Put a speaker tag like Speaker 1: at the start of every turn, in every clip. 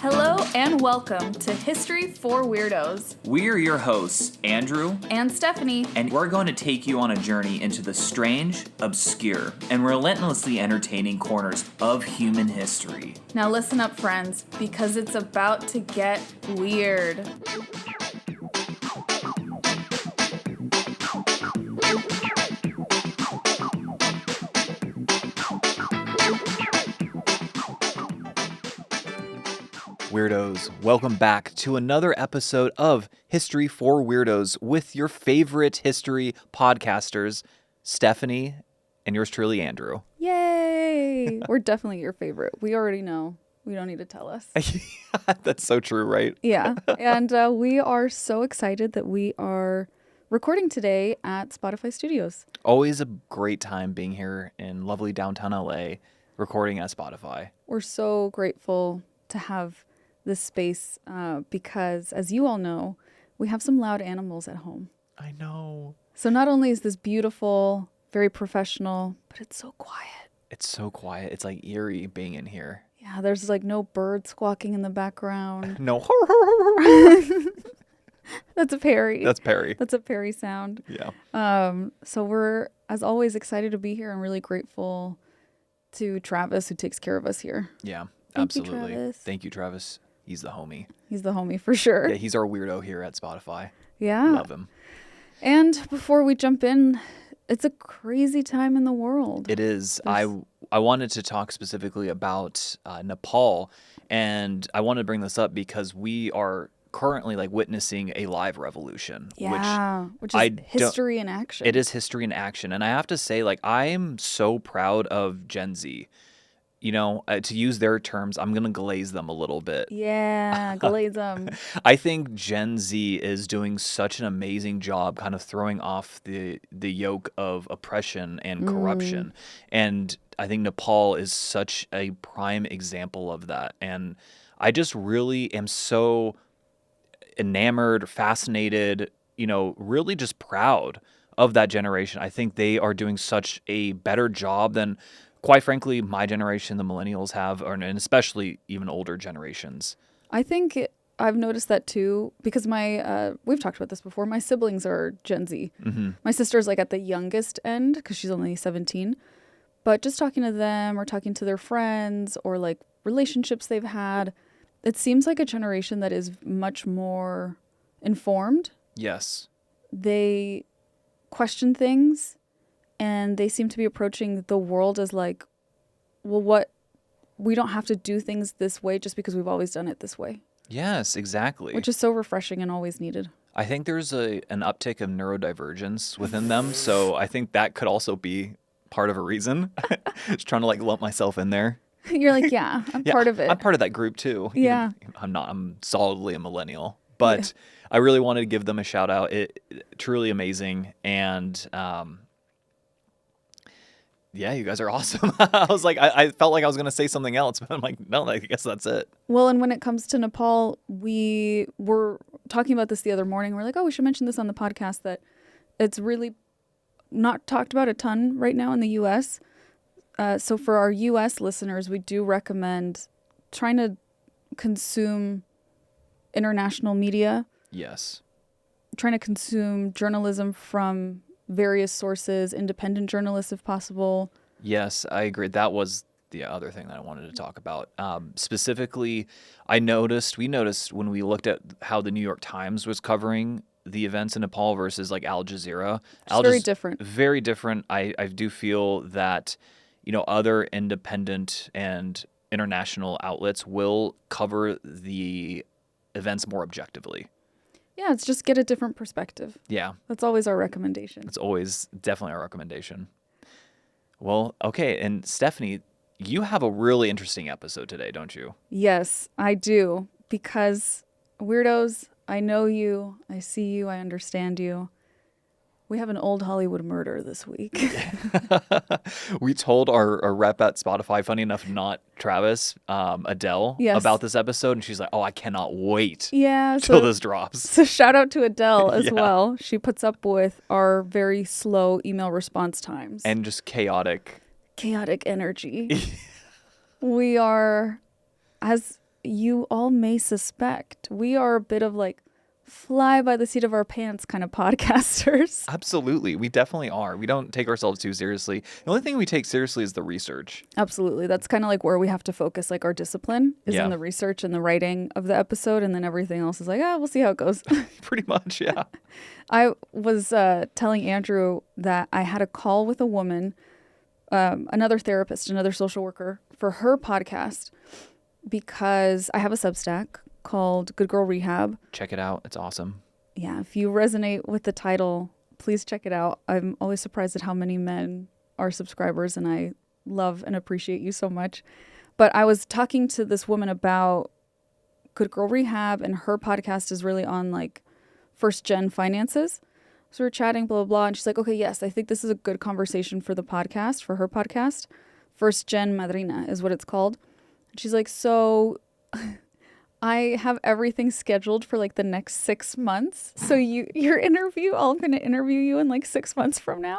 Speaker 1: Hello and welcome to History For Weirdos.
Speaker 2: We're your hosts, Andrew
Speaker 1: and Stephanie,
Speaker 2: and we're going to take you on a journey into the strange, obscure, and relentlessly entertaining corners of human history.
Speaker 1: Now listen up, friends, because it's about to get weird.
Speaker 2: Weirdos, welcome back to another episode of History for Weirdos with your favorite history podcasters, Stephanie and yours truly, Andrew.
Speaker 1: Yay! We're definitely your favorite. We already know. We don't need to tell us.
Speaker 2: That's so true, right?
Speaker 1: Yeah. And we are so excited that we are recording today at Spotify Studios.
Speaker 2: Always a great time being here in lovely downtown LA, recording at Spotify.
Speaker 1: We're so grateful to have this space because, as you all know, we have some loud animals at home.
Speaker 2: I know.
Speaker 1: So not only is this beautiful, very professional, but it's so quiet.
Speaker 2: It's so quiet. It's like eerie being in here.
Speaker 1: Yeah, there's like no bird squawking in the background.
Speaker 2: No.
Speaker 1: That's a Perry.
Speaker 2: That's Perry.
Speaker 1: That's a Perry sound.
Speaker 2: Yeah.
Speaker 1: So we're, as always, excited to be here and really grateful to Travis, who takes care of us here.
Speaker 2: Yeah,
Speaker 1: Thank you,
Speaker 2: absolutely.
Speaker 1: Travis.
Speaker 2: Thank you, Travis. He's the homie.
Speaker 1: He's the homie for sure.
Speaker 2: Yeah, he's our weirdo here at Spotify.
Speaker 1: Yeah.
Speaker 2: Love him.
Speaker 1: And before we jump in, it's a crazy time in the world.
Speaker 2: It is. I wanted to talk specifically about Nepal, and I want to bring this up because we are currently like witnessing a live revolution.
Speaker 1: Yeah, which is history in action.
Speaker 2: It is history in action. And I have to say, like, I'm so proud of Gen Z. You know, to use their terms, I'm going to glaze them a little bit.
Speaker 1: Yeah, glaze them.
Speaker 2: I think Gen Z is doing such an amazing job kind of throwing off the yoke of oppression and corruption. And I think Nepal is such a prime example of that. And I just really am so enamored, fascinated, you know, really just proud of that generation. I think they are doing such a better job than, quite frankly, my generation, the millennials have, and especially even older generations.
Speaker 1: I think I've noticed that too, because we've talked about this before, my siblings are Gen Z. Mm-hmm. My sister's like at the youngest end because she's only 17. But just talking to them or talking to their friends or like relationships they've had, it seems like a generation that is much more informed.
Speaker 2: Yes.
Speaker 1: They question things. And they seem to be approaching the world as like, well, we don't have to do things this way just because we've always done it this way.
Speaker 2: Yes, exactly.
Speaker 1: Which is so refreshing and always needed.
Speaker 2: I think there's an uptick of neurodivergence within them. So I think that could also be part of a reason. Just trying to like lump myself in there.
Speaker 1: You're like, yeah, I'm part of it.
Speaker 2: I'm part of that group too.
Speaker 1: Yeah.
Speaker 2: I'm solidly a millennial. But I really wanted to give them a shout out. It truly amazing. And yeah, you guys are awesome. I was like, I felt like I was going to say something else, but I'm like, no, I guess that's it.
Speaker 1: Well, and when it comes to Nepal, we were talking about this the other morning. We're like, oh, we should mention this on the podcast, that it's really not talked about a ton right now in the U.S. So for our U.S. listeners, we do recommend trying to consume international media.
Speaker 2: Yes.
Speaker 1: Trying to consume journalism from various sources, independent journalists if possible.
Speaker 2: Yes, I agree. That was the other thing that I wanted to talk about. Specifically, we noticed when we looked at how the New York Times was covering the events in Nepal versus like Al Jazeera.
Speaker 1: It's very different.
Speaker 2: Very different. I do feel that, you know, other independent and international outlets will cover the events more objectively.
Speaker 1: Yeah, it's just get a different perspective.
Speaker 2: Yeah.
Speaker 1: That's always our recommendation.
Speaker 2: It's always definitely our recommendation. Well, okay. And Stephanie, you have a really interesting episode today, don't you?
Speaker 1: Yes, I do. Because weirdos, I know you, I see you, I understand you. We have an old Hollywood murder this week.
Speaker 2: We told our rep at Spotify, funny enough, not Travis, Adele, about this episode. And she's like, oh, I cannot wait till this drops.
Speaker 1: So shout out to Adele as well. She puts up with our very slow email response times.
Speaker 2: And just chaotic
Speaker 1: energy. We are, as you all may suspect, we are a bit of like fly by the seat of our pants kind of podcasters.
Speaker 2: Absolutely. We definitely are. We don't take ourselves too seriously. The only thing we take seriously is the research.
Speaker 1: Absolutely. That's kind of like where we have to focus, like our discipline is in the research and the writing of the episode. And then everything else is like, we'll see how it goes.
Speaker 2: Pretty much, yeah.
Speaker 1: I was telling Andrew that I had a call with a woman, another therapist, another social worker for her podcast, because I have a Substack called Good Girl Rehab.
Speaker 2: Check it out. It's awesome.
Speaker 1: Yeah, if you resonate with the title, please check it out. I'm always surprised at how many men are subscribers, and I love and appreciate you so much. But I was talking to this woman about Good Girl Rehab, and her podcast is really on like first gen finances. So we're chatting, blah, blah, blah. And she's like, okay, yes, I think this is a good conversation for the podcast, for her podcast. First Gen Madrina is what it's called. And she's like, so I have everything scheduled for like the next 6 months. So your interview, I'm going to interview you in like 6 months from now.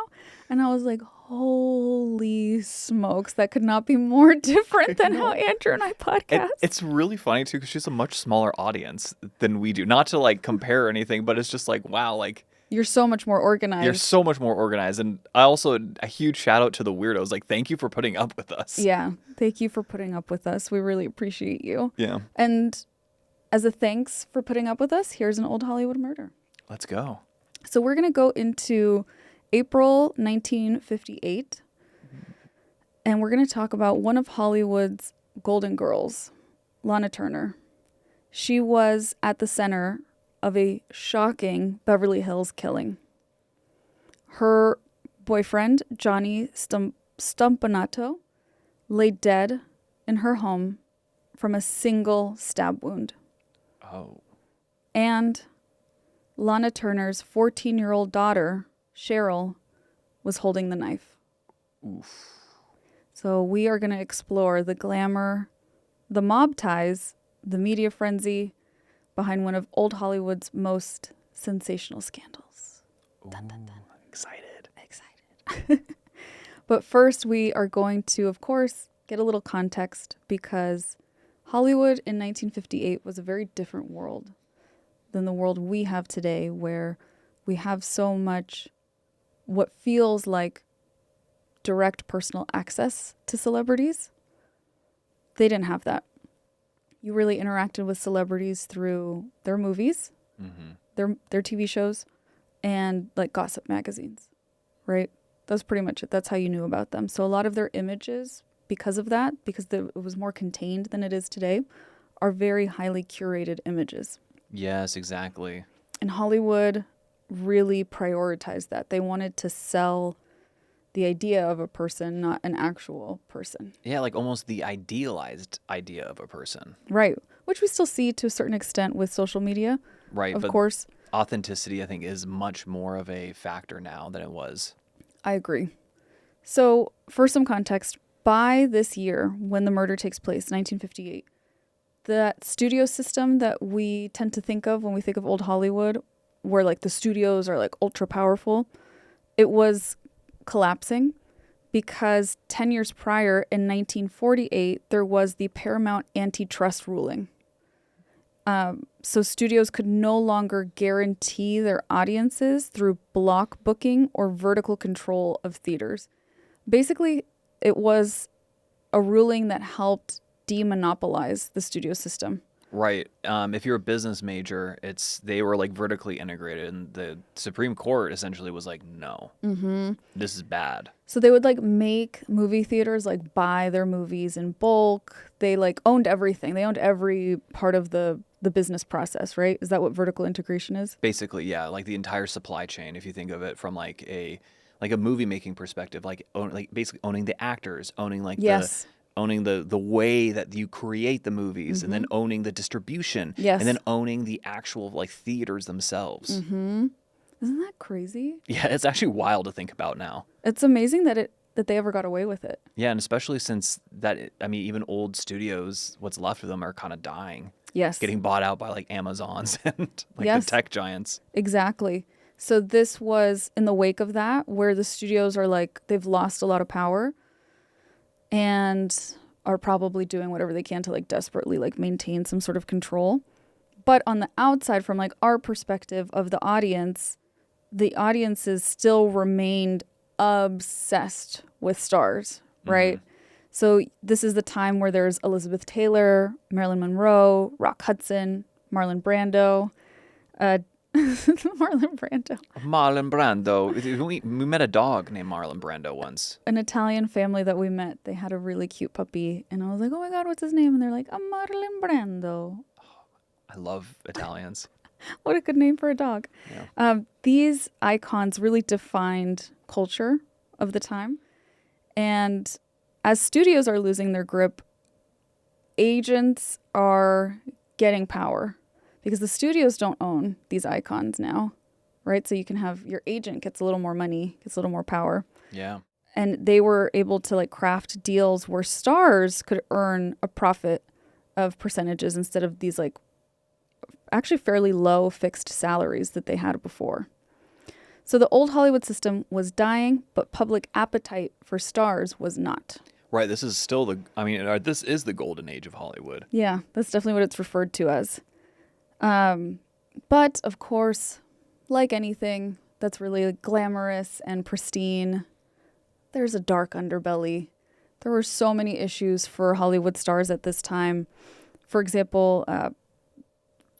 Speaker 1: And I was like, holy smokes, that could not be more different than how Andrew and I podcast.
Speaker 2: It's really funny too, because she's a much smaller audience than we do. Not to like compare or anything, but it's just like, wow, like
Speaker 1: you're so much more organized.
Speaker 2: You're so much more organized. And I also, a huge shout out to the weirdos. Like, thank you for putting up with us.
Speaker 1: Yeah. Thank you for putting up with us. We really appreciate you.
Speaker 2: Yeah.
Speaker 1: And as a thanks for putting up with us, here's an old Hollywood murder.
Speaker 2: Let's go.
Speaker 1: So we're going to go into April 1958. And we're going to talk about one of Hollywood's golden girls, Lana Turner. She was at the center of a shocking Beverly Hills killing. Her boyfriend, Johnny Stompanato, lay dead in her home from a single stab wound.
Speaker 2: Oh.
Speaker 1: And Lana Turner's 14-year-old daughter, Cheryl, was holding the knife.
Speaker 2: Oof.
Speaker 1: So we are going to explore the glamour, the mob ties, the media frenzy behind one of old Hollywood's most sensational scandals.
Speaker 2: Ooh, dun, dun, dun. I'm excited.
Speaker 1: But first, we are going to, of course, get a little context, because Hollywood in 1958 was a very different world than the world we have today, where we have so much what feels like direct personal access to celebrities. They didn't have that. You really interacted with celebrities through their movies, their TV shows, and like gossip magazines, right? That's pretty much it. That's how you knew about them. So a lot of their images, because of that, because it was more contained than it is today, are very highly curated images.
Speaker 2: Yes, exactly.
Speaker 1: And Hollywood really prioritized that. They wanted to sell the idea of a person, not an actual person.
Speaker 2: Yeah, like almost the idealized idea of a person.
Speaker 1: Right. Which we still see to a certain extent with social media.
Speaker 2: Right.
Speaker 1: Of course.
Speaker 2: Authenticity, I think, is much more of a factor now than it was.
Speaker 1: I agree. So for some context, by this year, when the murder takes place, 1958, that studio system that we tend to think of when we think of old Hollywood, where like the studios are like ultra powerful, it was collapsing, because 10 years prior in 1948 there was the Paramount antitrust ruling. So studios could no longer guarantee their audiences through block booking or vertical control of theaters. Basically, it was a ruling that helped demonopolize the studio system.
Speaker 2: Right. If you're a business major, they were like vertically integrated, and the Supreme Court essentially was like, no, this is bad.
Speaker 1: So they would like make movie theaters like buy their movies in bulk. They like owned everything. They owned every part of the business process, right? Is that what vertical integration is? Basically,
Speaker 2: yeah. Like the entire supply chain, if you think of it from like a movie making perspective, like basically owning the actors, owning like owning the way that you create the movies, and then owning the distribution, and then owning the actual like theaters themselves.
Speaker 1: Isn't that crazy?
Speaker 2: Yeah, it's actually wild to think about now.
Speaker 1: It's amazing that they ever got away with it.
Speaker 2: Yeah, and especially since even old studios, what's left of them are kind of dying.
Speaker 1: Yes.
Speaker 2: Getting bought out by like Amazons and like the tech giants.
Speaker 1: Exactly. So this was in the wake of that, where the studios are like, they've lost a lot of power. And are probably doing whatever they can to like desperately like maintain some sort of control. But on the outside, from like our perspective of the audiences still remained obsessed with stars, right? Mm-hmm. So this is the time where there's Elizabeth Taylor, Marilyn Monroe, Rock Hudson, Marlon Brando,
Speaker 2: Marlon Brando. We met a dog named Marlon Brando once.
Speaker 1: An Italian family that we met, they had a really cute puppy. And I was like, oh my God, what's his name? And they're like, Marlon Brando.
Speaker 2: I love Italians.
Speaker 1: What a good name for a dog. Yeah. These icons really defined culture of the time. And as studios are losing their grip, agents are getting power because the studios don't own these icons now, right? So you can have your agent gets a little more money, gets a little more power.
Speaker 2: Yeah.
Speaker 1: And they were able to like craft deals where stars could earn a profit of percentages instead of these like actually fairly low fixed salaries that they had before. So the old Hollywood system was dying, but public appetite for stars was not.
Speaker 2: Right. This is still this is the golden age of Hollywood.
Speaker 1: Yeah, that's definitely what it's referred to as. But of course, like anything that's really glamorous and pristine, there's a dark underbelly. There were so many issues for Hollywood stars at this time. For example,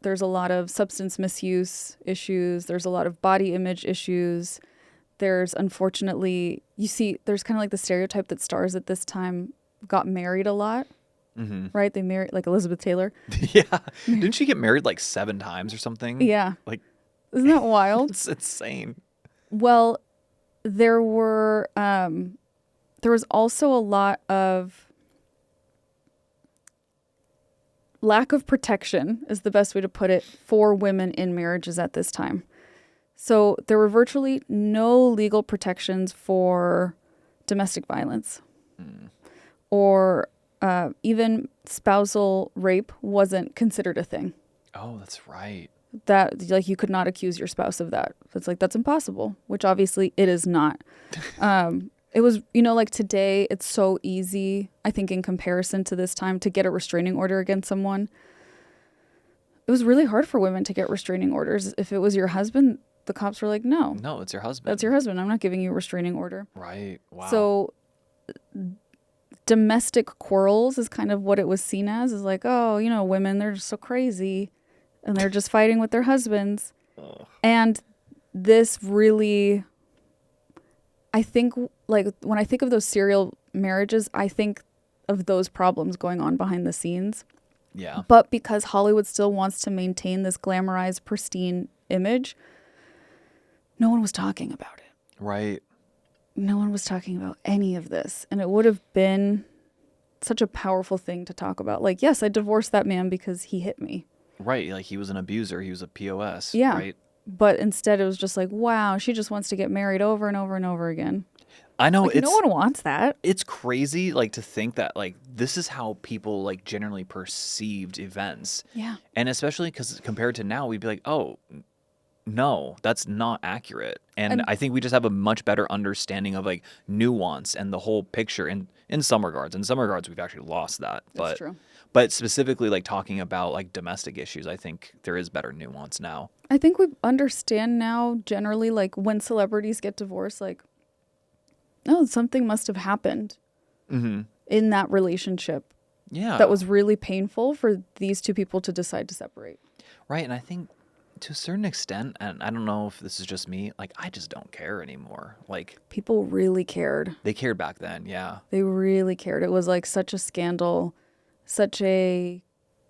Speaker 1: there's a lot of substance misuse issues. There's a lot of body image issues. There's unfortunately, there's kind of like the stereotype that stars at this time got married a lot, mm-hmm. right? They married like Elizabeth Taylor.
Speaker 2: Yeah. Didn't she get married like 7 times or something?
Speaker 1: Yeah.
Speaker 2: Like,
Speaker 1: isn't that wild?
Speaker 2: It's insane.
Speaker 1: Well, there was also a lot of lack of protection is the best way to put it for women in marriages at this time. So there were virtually no legal protections for domestic violence or even spousal rape wasn't considered a thing.
Speaker 2: Oh, that's right.
Speaker 1: That like you could not accuse your spouse of that. It's like, that's impossible, which obviously it is not. It was, like today, it's so easy, I think, in comparison to this time, to get a restraining order against someone. It was really hard for women to get restraining orders. If it was your husband, the cops were like, no.
Speaker 2: No, it's your husband.
Speaker 1: That's your husband. I'm not giving you a restraining order.
Speaker 2: Right. Wow.
Speaker 1: So domestic quarrels is kind of what it was seen as, is like, oh, women, they're just so crazy. And they're just fighting with their husbands. Ugh. And this really... I think, like, when I think of those serial marriages, I think of those problems going on behind the scenes.
Speaker 2: Yeah.
Speaker 1: But because Hollywood still wants to maintain this glamorized, pristine image, no one was talking about it.
Speaker 2: Right.
Speaker 1: No one was talking about any of this. And it would have been such a powerful thing to talk about. Like, yes, I divorced that man because he hit me.
Speaker 2: Right. Like, he was an abuser. He was a POS.
Speaker 1: Yeah.
Speaker 2: Right.
Speaker 1: But instead it was just like, wow, she just wants to get married over and over and over again.
Speaker 2: I know.
Speaker 1: Like, no one wants that.
Speaker 2: It's crazy, like, to think that, like, this is how people, like, generally perceived events.
Speaker 1: Yeah.
Speaker 2: And especially because compared to now, we'd be like, oh, no, that's not accurate. And I think we just have a much better understanding of, like, nuance and the whole picture in some regards. In some regards, we've actually lost that.
Speaker 1: That's true.
Speaker 2: But specifically, like, talking about, like, domestic issues, I think there is better nuance now.
Speaker 1: I think we understand now generally, like, when celebrities get divorced, like, oh, something must have happened in that relationship.
Speaker 2: Yeah.
Speaker 1: That was really painful for these two people to decide to separate.
Speaker 2: Right. And I think to a certain extent, and I don't know if this is just me, like, I just don't care anymore. Like,
Speaker 1: people really cared.
Speaker 2: They cared back then. Yeah.
Speaker 1: They really cared. It was like such a scandal, such a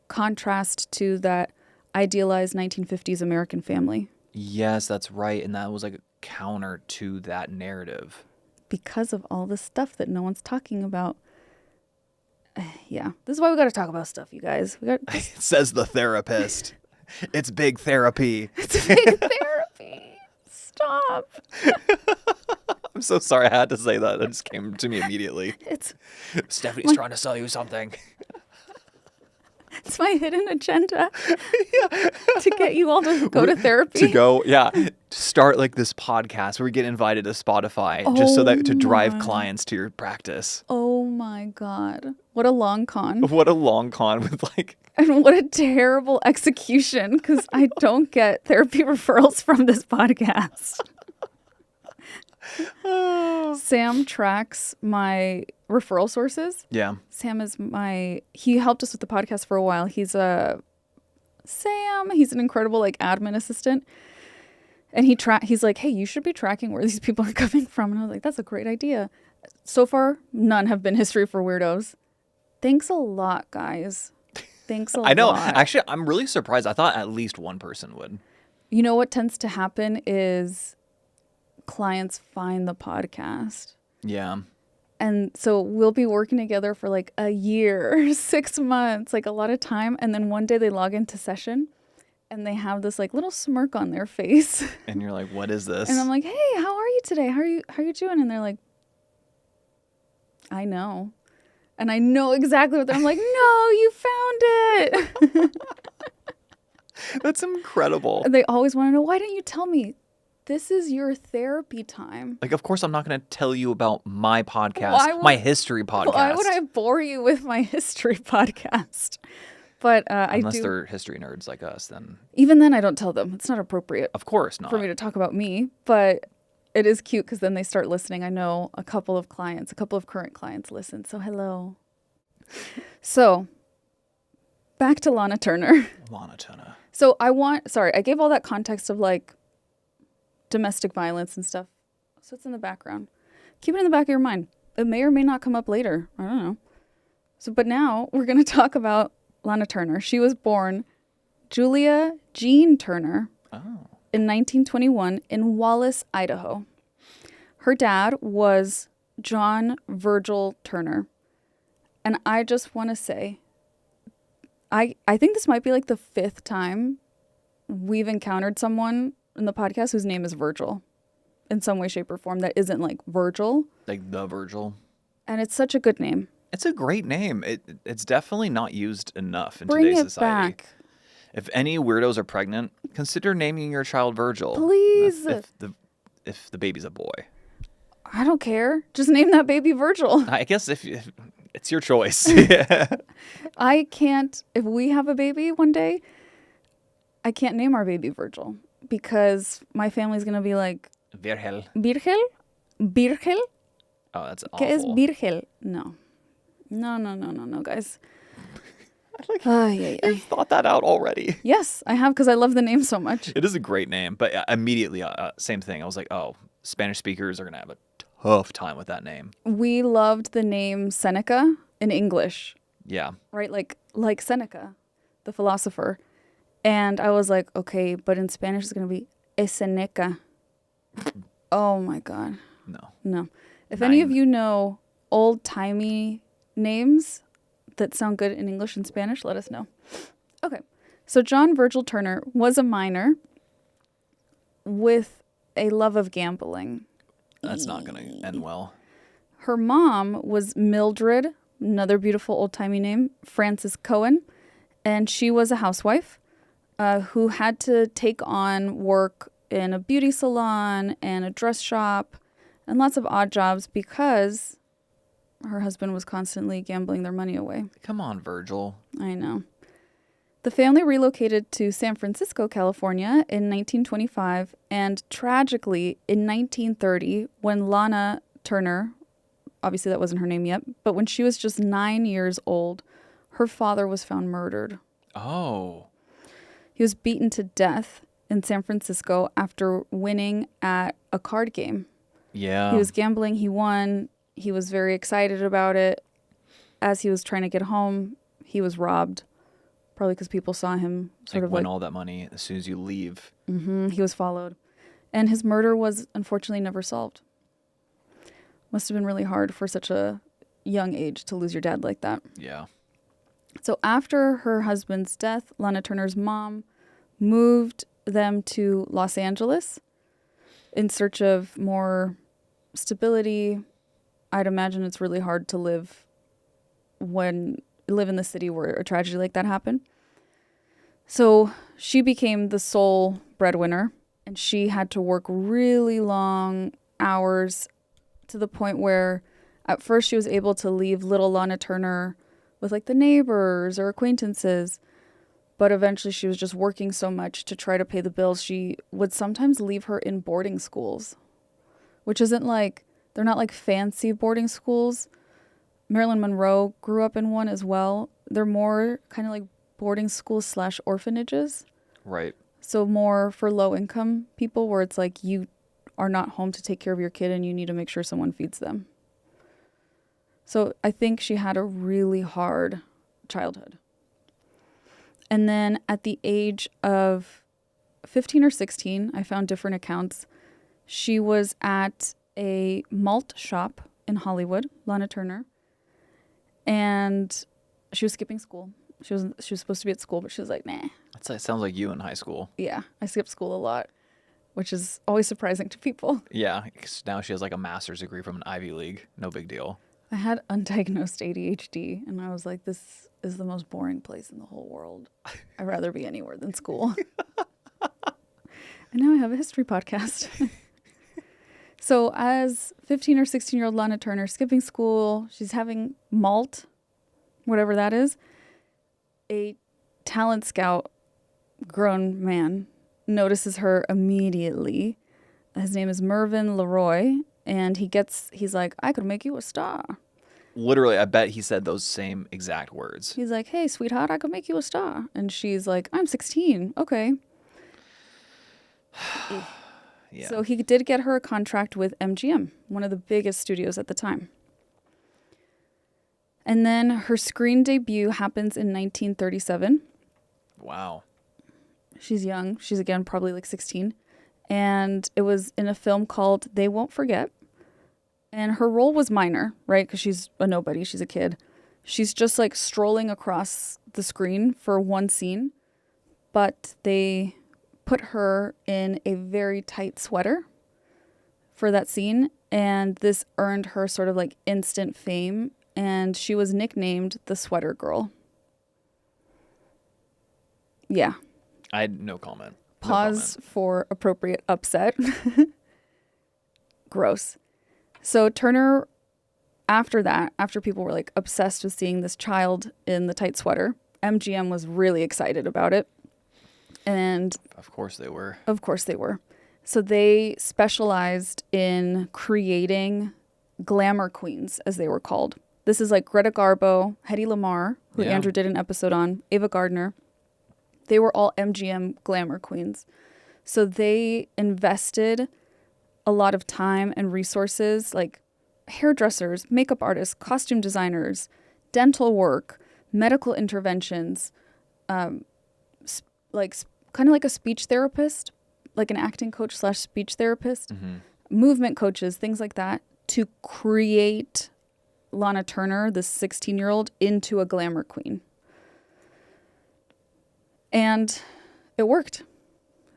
Speaker 1: contrast to that idealized 1950s American family.
Speaker 2: Yes, that's right. And that was like a counter to that narrative.
Speaker 1: Because of all the stuff that no one's talking about. Yeah. This is why we got to talk about stuff, you guys.
Speaker 2: Says the therapist. It's big therapy.
Speaker 1: It's big therapy. Stop.
Speaker 2: I'm so sorry I had to say that. It just came to me immediately. Stephanie's trying to sell you something.
Speaker 1: It's my hidden agenda to get you all to go to therapy.
Speaker 2: To start like this podcast where we get invited to Spotify just so that to drive clients to your practice.
Speaker 1: Oh my God. What a long con.
Speaker 2: What a long con with like...
Speaker 1: And what a terrible execution, because I don't get therapy referrals from this podcast. Sam tracks my referral sources.
Speaker 2: Yeah.
Speaker 1: Sam is he helped us with the podcast for a while. He's an incredible like admin assistant. And he's like, hey, you should be tracking where these people are coming from. And I was like, that's a great idea. So far, none have been History for Weirdos. Thanks a lot, guys. Thanks a lot.
Speaker 2: I know. Actually, I'm really surprised. I thought at least one person would.
Speaker 1: You know what tends to happen is clients find the podcast.
Speaker 2: Yeah.
Speaker 1: And so we'll be working together for like a year, 6 months, like a lot of time. And then one day they log into session and they have this like little smirk on their face.
Speaker 2: And you're like, what is this?
Speaker 1: And I'm like, hey, how are you today? How are you doing? And they're like, I know. And I know exactly what I'm like, no, you found it.
Speaker 2: That's incredible.
Speaker 1: And they always want to know, why didn't you tell me? This is your therapy time.
Speaker 2: Like, of course, I'm not going to tell you about my podcast, my history podcast.
Speaker 1: Why would I bore you with my history podcast? But
Speaker 2: Unless they're history nerds like us, then.
Speaker 1: Even then, I don't tell them. It's not appropriate.
Speaker 2: Of course not.
Speaker 1: For me to talk about me. But it is cute because then they start listening. I know a couple of current clients listen. So hello. So back to Lana Turner.
Speaker 2: Lana Turner.
Speaker 1: So I gave all that context of like domestic violence and stuff. So it's in the background. Keep it in the back of your mind. It may or may not come up later. I don't know. But now we're going to talk about Lana Turner. She was born Julia Jean Turner in 1921 in Wallace, Idaho. Her dad was John Virgil Turner. And I just want to say, I think this might be like the 5th time we've encountered someone in the podcast whose name is Virgil in some way, shape, or form that isn't like Virgil.
Speaker 2: Like the Virgil.
Speaker 1: And it's such a good name.
Speaker 2: It's a great name. It's definitely not used enough in today's society.
Speaker 1: Back.
Speaker 2: If any weirdos are pregnant, consider naming your child Virgil.
Speaker 1: Please.
Speaker 2: If the baby's a boy.
Speaker 1: I don't care. Just name that baby Virgil.
Speaker 2: I guess if it's your choice.
Speaker 1: I can't, if we have a baby one day, I can't name our baby Virgil because my family's going to be like,
Speaker 2: Virgil.
Speaker 1: Virgil?
Speaker 2: Oh, that's awful.
Speaker 1: ¿Qué es Virgil? No, guys.
Speaker 2: You've thought that out already.
Speaker 1: Yes, I have because I love the name so much.
Speaker 2: It is a great name, but immediately, same thing. I was like, oh, Spanish speakers are going to have a tough time with that name.
Speaker 1: We loved the name Seneca in English.
Speaker 2: Yeah.
Speaker 1: Right? Like Seneca, the philosopher. And I was like, okay, but in Spanish it's going to be Seneca. Oh my God. No. If any of you know old-timey names that sound good in English and Spanish, let us know. Okay. So John Virgil Turner was a minor with a love of gambling.
Speaker 2: That's not going to end well.
Speaker 1: Her mom was Mildred, another beautiful old-timey name, Frances Cohen, and she was a housewife who had to take on work in a beauty salon and a dress shop and lots of odd jobs because her husband was constantly gambling their money away.
Speaker 2: Come on, Virgil.
Speaker 1: I know. The family relocated to San Francisco, California in 1925, and tragically, in 1930, when Lana Turner, obviously that wasn't her name yet, but when she was just 9 years old, her father was found murdered.
Speaker 2: Oh.
Speaker 1: He was beaten to death in San Francisco after winning at a card game.
Speaker 2: Yeah.
Speaker 1: He was gambling, he won, he was very excited about it. As he was trying to get home, he was robbed. Probably because people saw him sort of
Speaker 2: win all that money as soon as you leave.
Speaker 1: Mm-hmm, he was followed. And his murder was unfortunately never solved. Must have been really hard for such a young age to lose your dad like that.
Speaker 2: Yeah.
Speaker 1: So after her husband's death, Lana Turner's mom moved them to Los Angeles in search of more stability. I'd imagine it's really hard to live in the city where a tragedy like that happened. So she became the sole breadwinner, and she had to work really long hours to the point where At first, she was able to leave little Lana Turner with like the neighbors or acquaintances. But eventually she was just working so much to try to pay the bills. She would sometimes leave her in boarding schools, which isn't like, they're not like fancy boarding schools. Marilyn Monroe grew up in one as well. They're more kind of like boarding schools / orphanages.
Speaker 2: Right.
Speaker 1: So more for low income people where it's like you are not home to take care of your kid and you need to make sure someone feeds them. So I think she had a really hard childhood. And then at the age of 15 or 16, I found different accounts. She was at a malt shop in Hollywood, Lana Turner, and she was skipping school. She was supposed to be at school, but she was like, nah.
Speaker 2: That sounds like you in high school.
Speaker 1: Yeah, I skipped school a lot, which is always surprising to people.
Speaker 2: Yeah, 'cause now she has like a master's degree from an Ivy League. No big deal.
Speaker 1: I had undiagnosed ADHD, and I was like, this is the most boring place in the whole world. I'd rather be anywhere than school. And now I have a history podcast. So as 15 or 16-year-old Lana Turner skipping school, she's having malt, whatever that is. A talent scout, grown man, notices her immediately. His name is Mervyn Leroy, and he's like, I could make you a star.
Speaker 2: Literally, I bet he said those same exact words.
Speaker 1: He's like, hey, sweetheart, I could make you a star. And she's like, I'm 16. Okay.
Speaker 2: Yeah.
Speaker 1: So he did get her a contract with MGM, one of the biggest studios at the time. And then her screen debut happens in 1937.
Speaker 2: Wow.
Speaker 1: She's young. She's, again, probably like 16. And it was in a film called They Won't Forget. And her role was minor, right? Because she's a nobody. She's a kid. She's just like strolling across the screen for one scene. But they put her in a very tight sweater for that scene. And this earned her sort of like instant fame. And she was nicknamed the Sweater Girl. Yeah.
Speaker 2: I had no comment.
Speaker 1: Pause for appropriate upset. Gross. So Turner, after people were like obsessed with seeing this child in the tight sweater, MGM was really excited about it. And
Speaker 2: Of course they were.
Speaker 1: Of course they were. So they specialized in creating glamour queens, as they were called. This is like Greta Garbo, Hedy Lamarr, who Andrew did an episode on, Ava Gardner. They were all MGM glamour queens. So they invested a lot of time and resources, like hairdressers, makeup artists, costume designers, dental work, medical interventions, like kind of like a speech therapist, like an acting coach / speech therapist, movement coaches, things like that, to create Lana Turner, this 16-year-old, into a glamour queen. And it worked.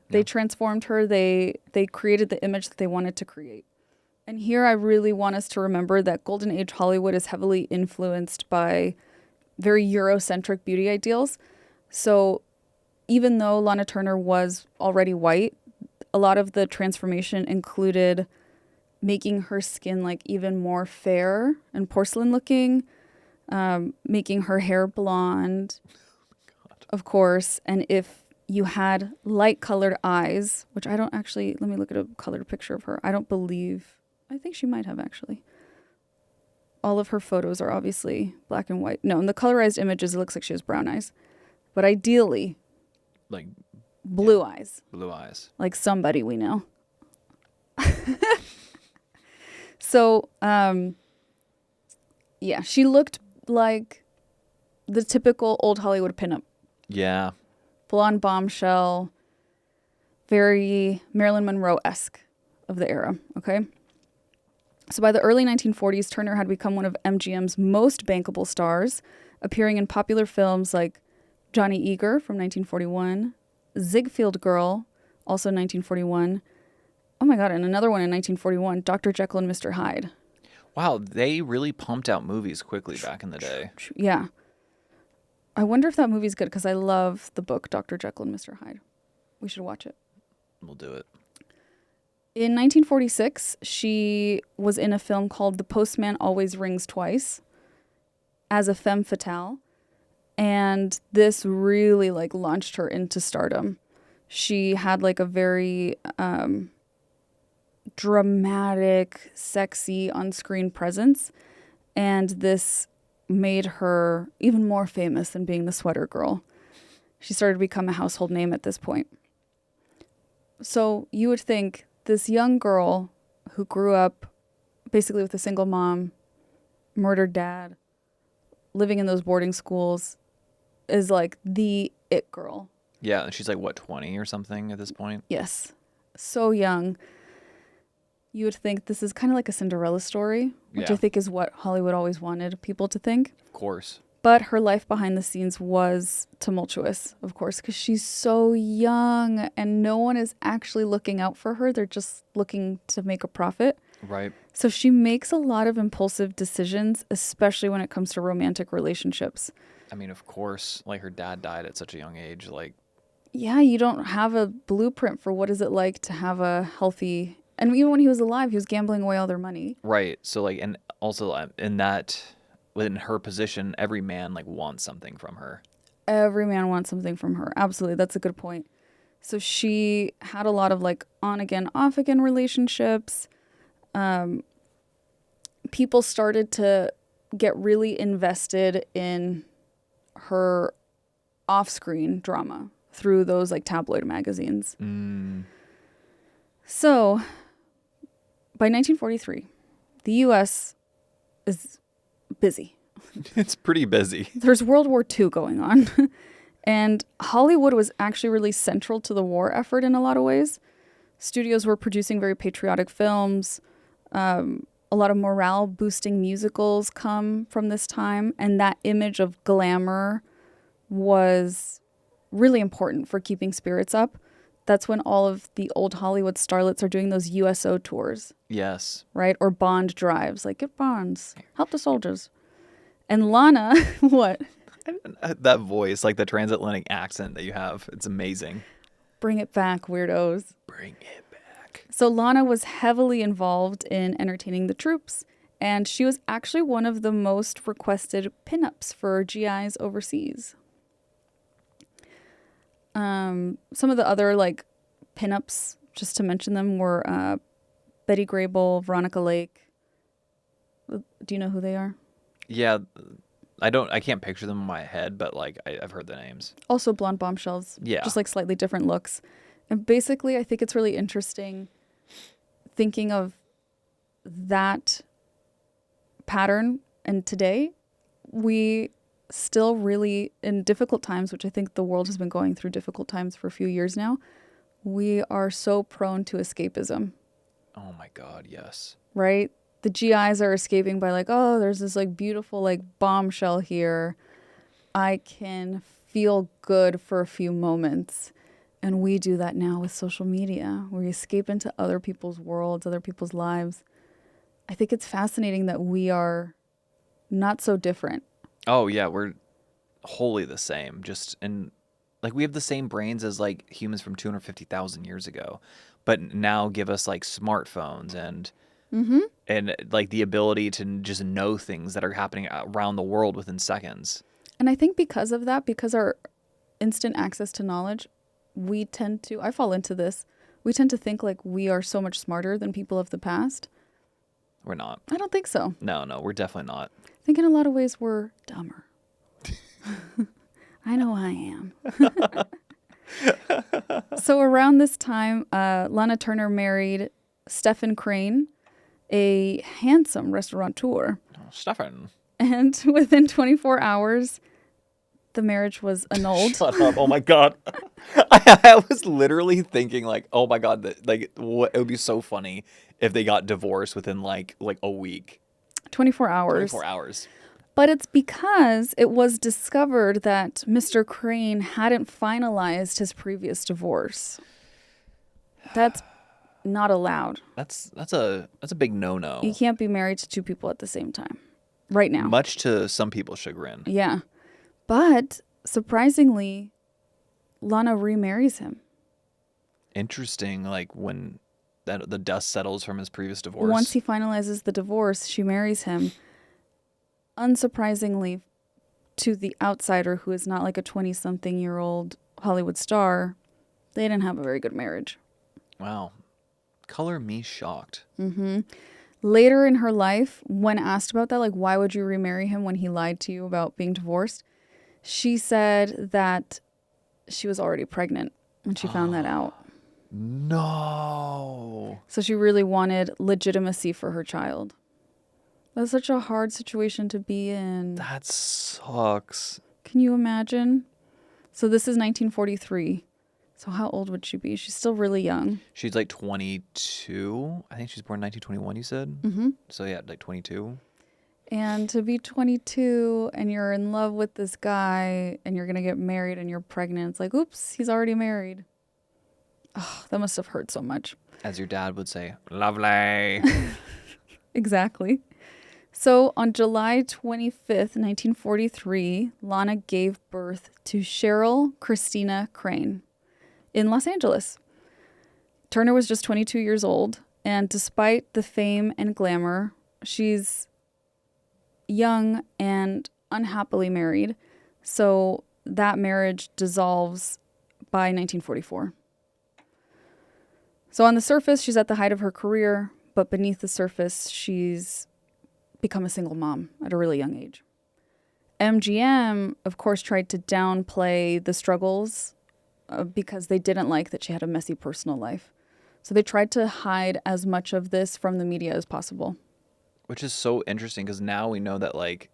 Speaker 1: They transformed her. They created the image that they wanted to create. And here I really want us to remember that Golden Age Hollywood is heavily influenced by very Eurocentric beauty ideals. So even though Lana Turner was already white, a lot of the transformation included making her skin like even more fair and porcelain looking, making her hair blonde, of course. And if you had light colored eyes, which I don't actually, let me look at a colored picture of her. I think she might have actually. All of her photos are obviously black and white. No, in the colorized images, it looks like she has brown eyes. But ideally,
Speaker 2: like
Speaker 1: blue eyes.
Speaker 2: Blue eyes.
Speaker 1: Like somebody we know. So, yeah, she looked like the typical old Hollywood pinup.
Speaker 2: Yeah.
Speaker 1: Blonde bombshell, very Marilyn Monroe-esque of the era, okay? So by the early 1940s, Turner had become one of MGM's most bankable stars, appearing in popular films like Johnny Eager from 1941, Ziegfeld Girl, also 1941. Oh my God, and another one in 1941, Dr. Jekyll and Mr. Hyde.
Speaker 2: Wow, they really pumped out movies quickly back in the day.
Speaker 1: Yeah. I wonder if that movie's good because I love the book Dr. Jekyll and Mr. Hyde. We should watch it.
Speaker 2: We'll do it.
Speaker 1: In 1946, she was in a film called The Postman Always Rings Twice as a femme fatale. And this really like launched her into stardom. She had like a very dramatic, sexy on-screen presence. And this made her even more famous than being the sweater girl. She started to become a household name at this point. So you would think this young girl who grew up basically with a single mom, murdered dad, living in those boarding schools is like the it girl.
Speaker 2: Yeah, she's like, what, 20 or something at this point?
Speaker 1: Yes. So young. You would think this is kind of like a Cinderella story, which I think is what Hollywood always wanted people to think.
Speaker 2: Of course.
Speaker 1: But her life behind the scenes was tumultuous, of course, because she's so young and no one is actually looking out for her. They're just looking to make a profit.
Speaker 2: Right.
Speaker 1: So she makes a lot of impulsive decisions, especially when it comes to romantic relationships.
Speaker 2: I mean, of course, like her dad died at such a young age. Like,
Speaker 1: yeah, you don't have a blueprint for what is it like to have a healthy... And even when he was alive, he was gambling away all their money.
Speaker 2: Right. So like, and also in that... within her position, every man like wants something from her.
Speaker 1: Every man wants something from her. Absolutely. That's a good point. So she had a lot of like on again, off again relationships. People started to get really invested in her off-screen drama through those like tabloid magazines. So by 1943, the U.S. is busy.
Speaker 2: It's pretty busy.
Speaker 1: There's World War II going on. And Hollywood was actually really central to the war effort in a lot of ways. Studios were producing very patriotic films. A lot of morale-boosting musicals come from this time. And that image of glamour was really important for keeping spirits up. That's when all of the old Hollywood starlets are doing those USO tours.
Speaker 2: Yes.
Speaker 1: Right? Or bond drives. Like, get bonds. Help the soldiers. And Lana, what?
Speaker 2: That voice, like the transatlantic accent that you have, it's amazing.
Speaker 1: Bring it back, weirdos.
Speaker 2: Bring it back.
Speaker 1: So Lana was heavily involved in entertaining the troops, and she was actually one of the most requested pinups for GIs overseas. Some of the other like pinups, just to mention them, were Betty Grable, Veronica Lake. Do you know who they are?
Speaker 2: Yeah, I can't picture them in my head, but like I've heard the names.
Speaker 1: Also blonde bombshells.
Speaker 2: Yeah.
Speaker 1: Just like slightly different looks. And basically I think it's really interesting thinking of that pattern. And today we still really, in difficult times, which I think the world has been going through difficult times for a few years now, we are so prone to escapism.
Speaker 2: Oh my God, yes.
Speaker 1: Right? The GIs are escaping by like, oh, there's this like beautiful like bombshell here. I can feel good for a few moments. And we do that now with social media. We escape into other people's worlds, other people's lives. I think it's fascinating that we are not so different.
Speaker 2: Oh yeah, we're wholly the same. Just and like we have the same brains as like humans from 250,000 years ago, but now give us like smartphones and like the ability to just know things that are happening around the world within seconds.
Speaker 1: And I think because of that, because our instant access to knowledge, I fall into this. We tend to think like we are so much smarter than people of the past.
Speaker 2: We're not.
Speaker 1: I don't think so.
Speaker 2: No, we're definitely not.
Speaker 1: I think in a lot of ways we're dumber. I know I am. So around this time, Lana Turner married Stephen Crane, a handsome restaurateur.
Speaker 2: Oh, Stefan.
Speaker 1: And within 24 hours, the marriage was annulled.
Speaker 2: Shut up. Oh my God. I was literally thinking like, oh my God, it would be so funny if they got divorced within like a week.
Speaker 1: 24 hours.
Speaker 2: 24 hours.
Speaker 1: But it's because it was discovered that Mr. Crane hadn't finalized his previous divorce. That's not allowed.
Speaker 2: That's a big no-no.
Speaker 1: You can't be married to two people at the same time right now.
Speaker 2: Much to some people's chagrin.
Speaker 1: Yeah. But surprisingly, Lana remarries him.
Speaker 2: Interesting, like when the dust settles from his previous divorce.
Speaker 1: Once he finalizes the divorce, she marries him. Unsurprisingly, to the outsider who is not like a 20-something-year-old Hollywood star, they didn't have a very good marriage.
Speaker 2: Wow. Color me shocked.
Speaker 1: Mm-hmm. Later in her life, when asked about that, like, why would you remarry him when he lied to you about being divorced? She said that she was already pregnant when she found that out.
Speaker 2: No.
Speaker 1: So she really wanted legitimacy for her child. That's such a hard situation to be in.
Speaker 2: That sucks.
Speaker 1: Can you imagine? So this is 1943. So how old would she be? She's still really young.
Speaker 2: She's like 22. I think she's born in 1921, you said?
Speaker 1: Mm-hmm.
Speaker 2: So yeah, like 22.
Speaker 1: And to be 22 and you're in love with this guy and you're going to get married and you're pregnant, it's like, oops, he's already married. Oh, that must have hurt so much.
Speaker 2: As your dad would say, lovely.
Speaker 1: Exactly. So on July 25th, 1943, Lana gave birth to Cheryl Christina Crane in Los Angeles. Turner was just 22 years old, and despite the fame and glamour, she's young and unhappily married. So that marriage dissolves by 1944. So on the surface, she's at the height of her career, but beneath the surface, she's become a single mom at a really young age. MGM, of course, tried to downplay the struggles because they didn't like that she had a messy personal life. So they tried to hide as much of this from the media as possible.
Speaker 2: Which is so interesting because now we know that like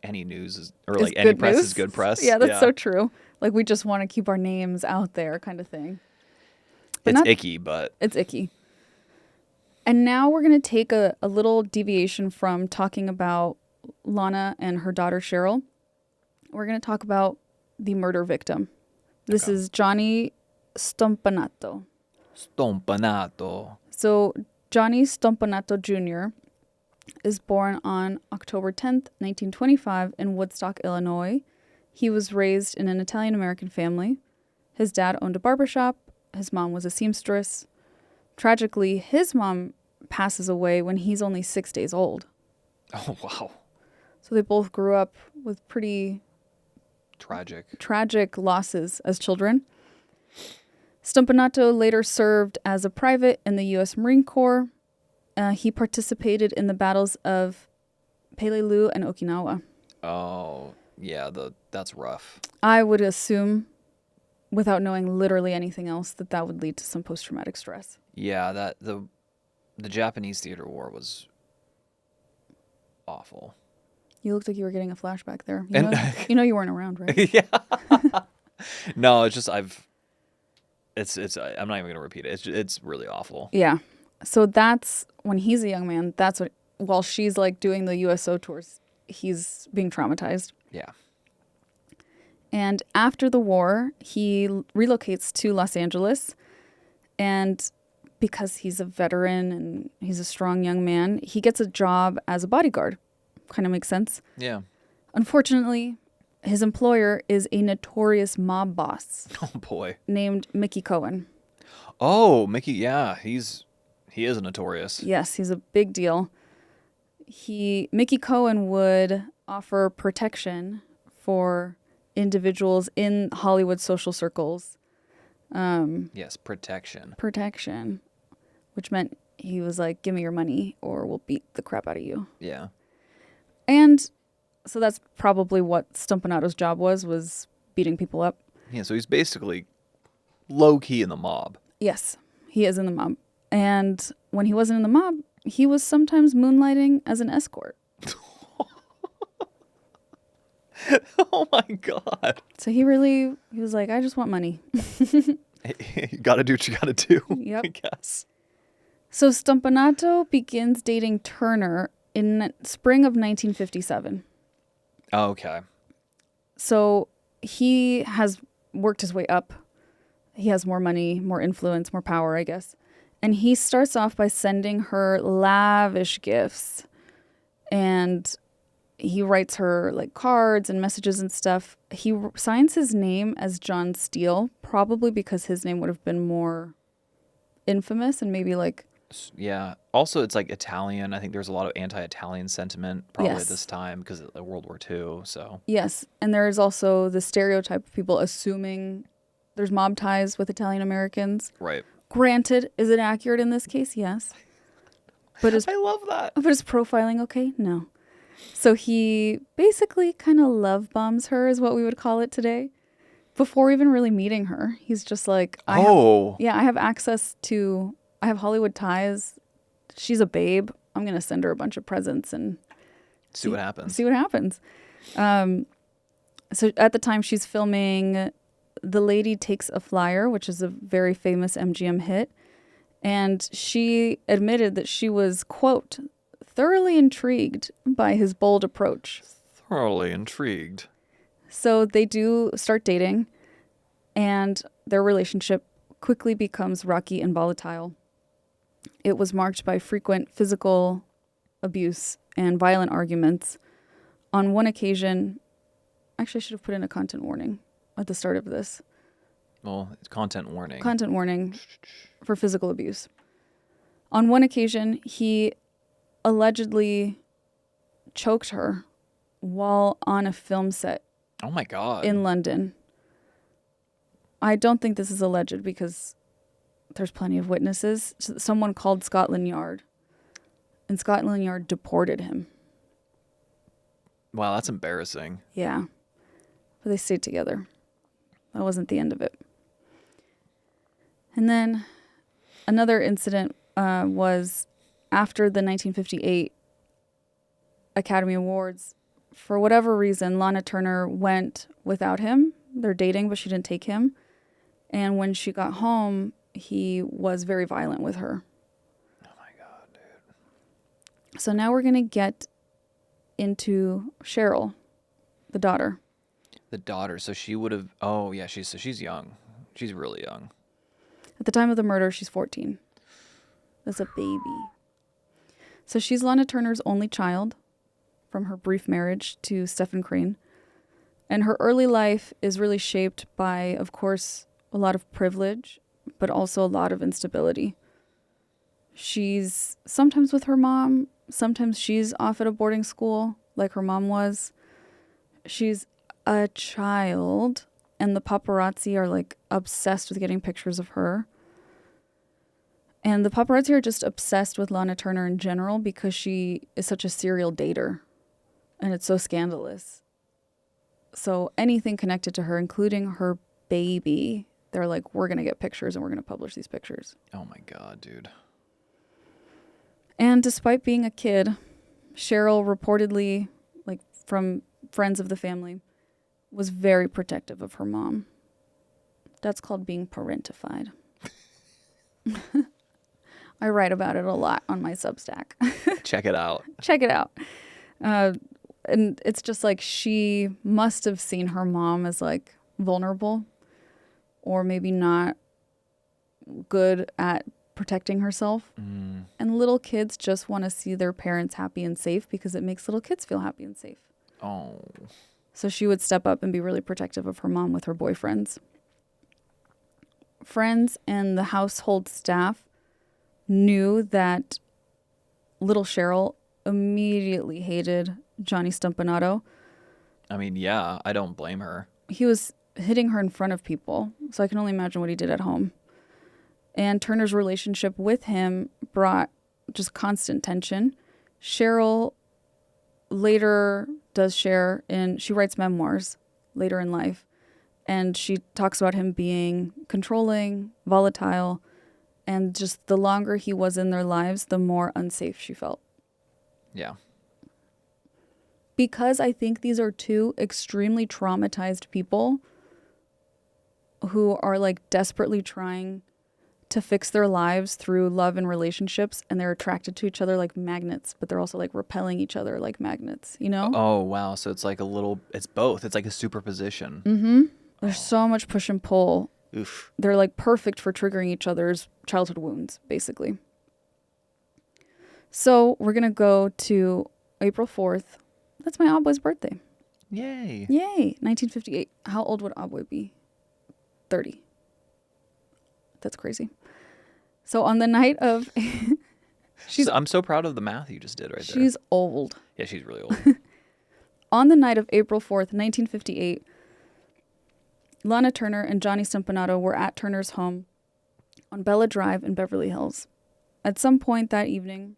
Speaker 2: any news is, or
Speaker 1: Is
Speaker 2: like any
Speaker 1: good
Speaker 2: press
Speaker 1: news.
Speaker 2: is good press.
Speaker 1: Yeah, that's so true. Like we just want to keep our names out there kind of thing. But
Speaker 2: it's icky, but...
Speaker 1: It's icky. And now we're going to take a little deviation from talking about Lana and her daughter Cheryl. We're going to talk about the murder victim. This is Johnny Stompanato.
Speaker 2: Stompanato.
Speaker 1: So Johnny Stompanato Jr. is born on October 10th, 1925 in Woodstock, Illinois. He was raised in an Italian-American family. His dad owned a barbershop. His mom was a seamstress. Tragically, his mom passes away when he's only 6 days old.
Speaker 2: Oh, wow.
Speaker 1: So they both grew up with pretty tragic losses as children. Stompanato later served as a private in the U.S. Marine Corps. He participated in the battles of Peleliu and Okinawa.
Speaker 2: Oh, yeah, that's rough.
Speaker 1: I would assume, without knowing literally anything else, that would lead to some post-traumatic stress.
Speaker 2: Yeah, that the Japanese theater war was awful.
Speaker 1: You looked like you were getting a flashback there. You know you weren't around, right?
Speaker 2: Yeah. No, it's just it's I'm not even gonna repeat it. It's really awful.
Speaker 1: Yeah. So that's when he's a young man. That's what while she's like doing the USO tours, he's being traumatized.
Speaker 2: Yeah.
Speaker 1: And after the war, he relocates to Los Angeles, and because he's a veteran and he's a strong young man, he gets a job as a bodyguard. Kind of makes sense.
Speaker 2: Yeah.
Speaker 1: Unfortunately, his employer is a notorious mob boss.
Speaker 2: Oh boy.
Speaker 1: Named Mickey Cohen.
Speaker 2: Oh, Mickey, yeah, he is a notorious.
Speaker 1: Yes, he's a big deal. Mickey Cohen would offer protection for individuals in Hollywood social circles.
Speaker 2: Yes, protection.
Speaker 1: Protection, which meant he was like, give me your money or we'll beat the crap out of you.
Speaker 2: Yeah.
Speaker 1: And so that's probably what Stumpanato's job was beating people up.
Speaker 2: Yeah, so he's basically low-key in the mob.
Speaker 1: Yes, he is in the mob. And when he wasn't in the mob, he was sometimes moonlighting as an escort.
Speaker 2: Oh my God.
Speaker 1: So he was like, I just want money.
Speaker 2: You gotta do what you gotta do.
Speaker 1: Yep.
Speaker 2: I guess.
Speaker 1: So Stompanato begins dating Turner in spring of 1957.
Speaker 2: Oh, okay.
Speaker 1: So he has worked his way up. He has more money, more influence, more power, I guess. And he starts off by sending her lavish gifts. And he writes her like cards and messages and stuff. He signs his name as John Steele, probably because his name would have been more infamous and maybe like
Speaker 2: Yeah. Also, it's like Italian. I think there's a lot of anti-Italian sentiment probably at
Speaker 1: Yes.
Speaker 2: this time because of World War II. So
Speaker 1: Yes. And there's also the stereotype of people assuming there's mob ties with Italian Americans.
Speaker 2: right.
Speaker 1: Granted, is it accurate in this case? Yes. But is
Speaker 2: I love that.
Speaker 1: profiling okay? No. So he basically kind of love bombs her, is what we would call it today. Before even really meeting her, he's just like, I have access to, I have Hollywood ties. She's a babe. I'm going to send her a bunch of presents and
Speaker 2: see what happens.
Speaker 1: See what happens. So at the time she's filming The Lady Takes a Flyer, which is a very famous MGM hit. And she admitted that she was, quote, thoroughly intrigued by his bold approach.
Speaker 2: Thoroughly intrigued.
Speaker 1: So they do start dating, and their relationship quickly becomes rocky and volatile. It was marked by frequent physical abuse and violent arguments. On one occasion, actually I should have put in a content warning at the start of this.
Speaker 2: Well, it's content warning.
Speaker 1: Content warning for physical abuse. On one occasion, he allegedly choked her while on a film set.
Speaker 2: Oh my God.
Speaker 1: In London. I don't think this is alleged because there's plenty of witnesses. Someone called Scotland Yard, and Scotland Yard deported him.
Speaker 2: Wow, that's embarrassing.
Speaker 1: Yeah. But they stayed together. That wasn't the end of it. And then another incident was after the 1958 Academy Awards. For whatever reason, Lana Turner went without him. They're dating, but she didn't take him. And when she got home, he was very violent with her.
Speaker 2: Oh my God, dude.
Speaker 1: So now we're going to get into Cheryl, the daughter.
Speaker 2: The daughter. So she would have, oh yeah, she's young. She's really young.
Speaker 1: At the time of the murder, she's 14. As a baby. So she's Lana Turner's only child from her brief marriage to Stephen Crane. And her early life is really shaped by, of course, a lot of privilege, but also a lot of instability. She's sometimes with her mom, sometimes she's off at a boarding school like her mom was. She's a child, and the paparazzi are like obsessed with getting pictures of her. And the paparazzi are just obsessed with Lana Turner in general because she is such a serial dater. And it's so scandalous. So anything connected to her, including her baby, they're like, we're going to get pictures and we're going to publish these pictures.
Speaker 2: Oh my God, dude.
Speaker 1: And despite being a kid, Cheryl reportedly, like from friends of the family, was very protective of her mom. That's called being parentified. I write about it a lot on my Substack.
Speaker 2: Check it out.
Speaker 1: Check it out. And it's just like she must have seen her mom as like vulnerable or maybe not good at protecting herself. Mm. And little kids just want to see their parents happy and safe because it makes little kids feel happy and safe.
Speaker 2: Oh.
Speaker 1: So she would step up and be really protective of her mom with her boyfriends. Friends and the household staff knew that little Cheryl immediately hated Johnny Stompanato.
Speaker 2: I mean, yeah, I don't blame her.
Speaker 1: He was hitting her in front of people, so I can only imagine what he did at home. And Turner's relationship with him brought just constant tension. Cheryl later does share she writes memoirs later in life, and she talks about him being controlling, volatile, and just the longer he was in their lives, the more unsafe she felt.
Speaker 2: Yeah.
Speaker 1: Because I think these are two extremely traumatized people who are like desperately trying to fix their lives through love and relationships, and they're attracted to each other like magnets, but they're also like repelling each other like magnets, you know?
Speaker 2: Oh, wow. So it's like it's both. It's like a superposition.
Speaker 1: Mm-hmm. There's so much push and pull.
Speaker 2: Oof.
Speaker 1: They're like perfect for triggering each other's childhood wounds, basically. So we're going to go to April 4th. That's my Obboy's birthday.
Speaker 2: Yay.
Speaker 1: Yay. 1958. How old would Obboy be? 30. That's crazy. So on the night of...
Speaker 2: I'm so proud of the math you just did right there.
Speaker 1: She's old.
Speaker 2: Yeah, she's really old.
Speaker 1: On the night of April 4th, 1958, Lana Turner and Johnny Stompanato were at Turner's home on Bella Drive in Beverly Hills. At some point that evening,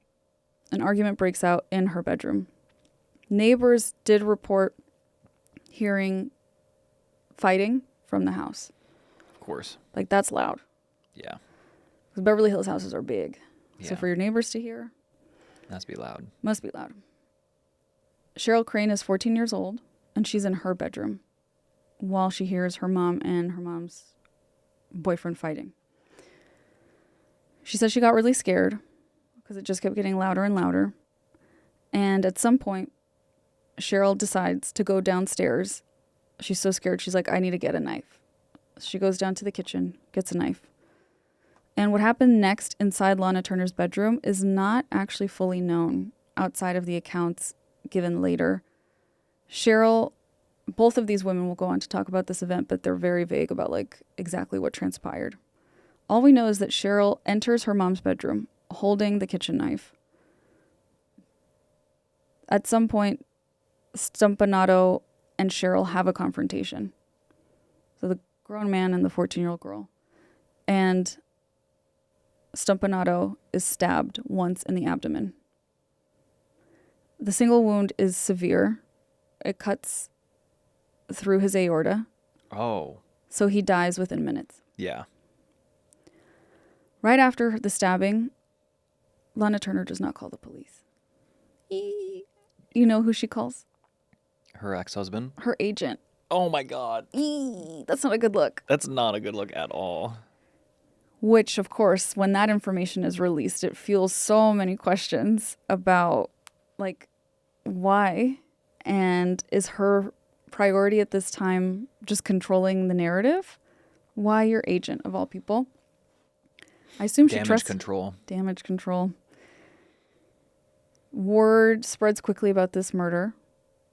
Speaker 1: an argument breaks out in her bedroom. Neighbors did report hearing fighting from the house.
Speaker 2: Of course.
Speaker 1: Like, that's loud.
Speaker 2: Yeah.
Speaker 1: Because Beverly Hills houses are big.
Speaker 2: Yeah.
Speaker 1: So for your neighbors to hear...
Speaker 2: Must be loud.
Speaker 1: Must be loud. Cheryl Crane is 14 years old, and she's in her bedroom while she hears her mom and her mom's boyfriend fighting. She says she got really scared because it just kept getting louder and louder. And at some point, Cheryl decides to go downstairs. She's so scared. She's like, I need to get a knife. She goes down to the kitchen, gets a knife. And what happened next inside Lana Turner's bedroom is not actually fully known outside of the accounts given later. Cheryl, both of these women will go on to talk about this event, but they're very vague about like exactly what transpired. All we know is that Cheryl enters her mom's bedroom holding the kitchen knife. At some point, Stompanato and Cheryl have a confrontation. So the grown man and the 14-year-old girl. And Stompanato is stabbed once in the abdomen. The single wound is severe. It cuts through his aorta.
Speaker 2: Oh.
Speaker 1: So he dies within minutes.
Speaker 2: Yeah.
Speaker 1: Right after the stabbing, Lana Turner does not call the police. You know who she calls?
Speaker 2: Her ex-husband?
Speaker 1: Her agent.
Speaker 2: Oh my God.
Speaker 1: That's not a good look.
Speaker 2: That's not a good look at all.
Speaker 1: Which, of course, when that information is released, it fuels so many questions about, like, why? And is her priority at this time just controlling the narrative? Why your agent, of all people? I assume she trusts... Damage control. Word spreads quickly about this murder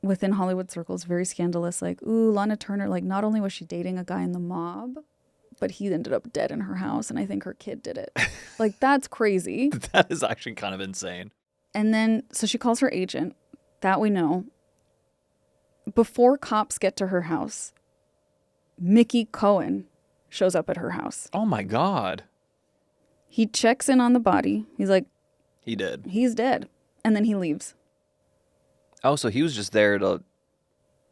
Speaker 1: within Hollywood circles. Very scandalous. Like, ooh, Lana Turner, like, not only was she dating a guy in the mob, but he ended up dead in her house, and I think her kid did it. Like, that's crazy.
Speaker 2: That is actually kind of insane.
Speaker 1: And then, so she calls her agent. That we know. Before cops get to her house, Mickey Cohen shows up at her house.
Speaker 2: Oh my God.
Speaker 1: He checks in on the body. He's like...
Speaker 2: He did.
Speaker 1: He's dead. And then he leaves.
Speaker 2: Oh, so he was just there to...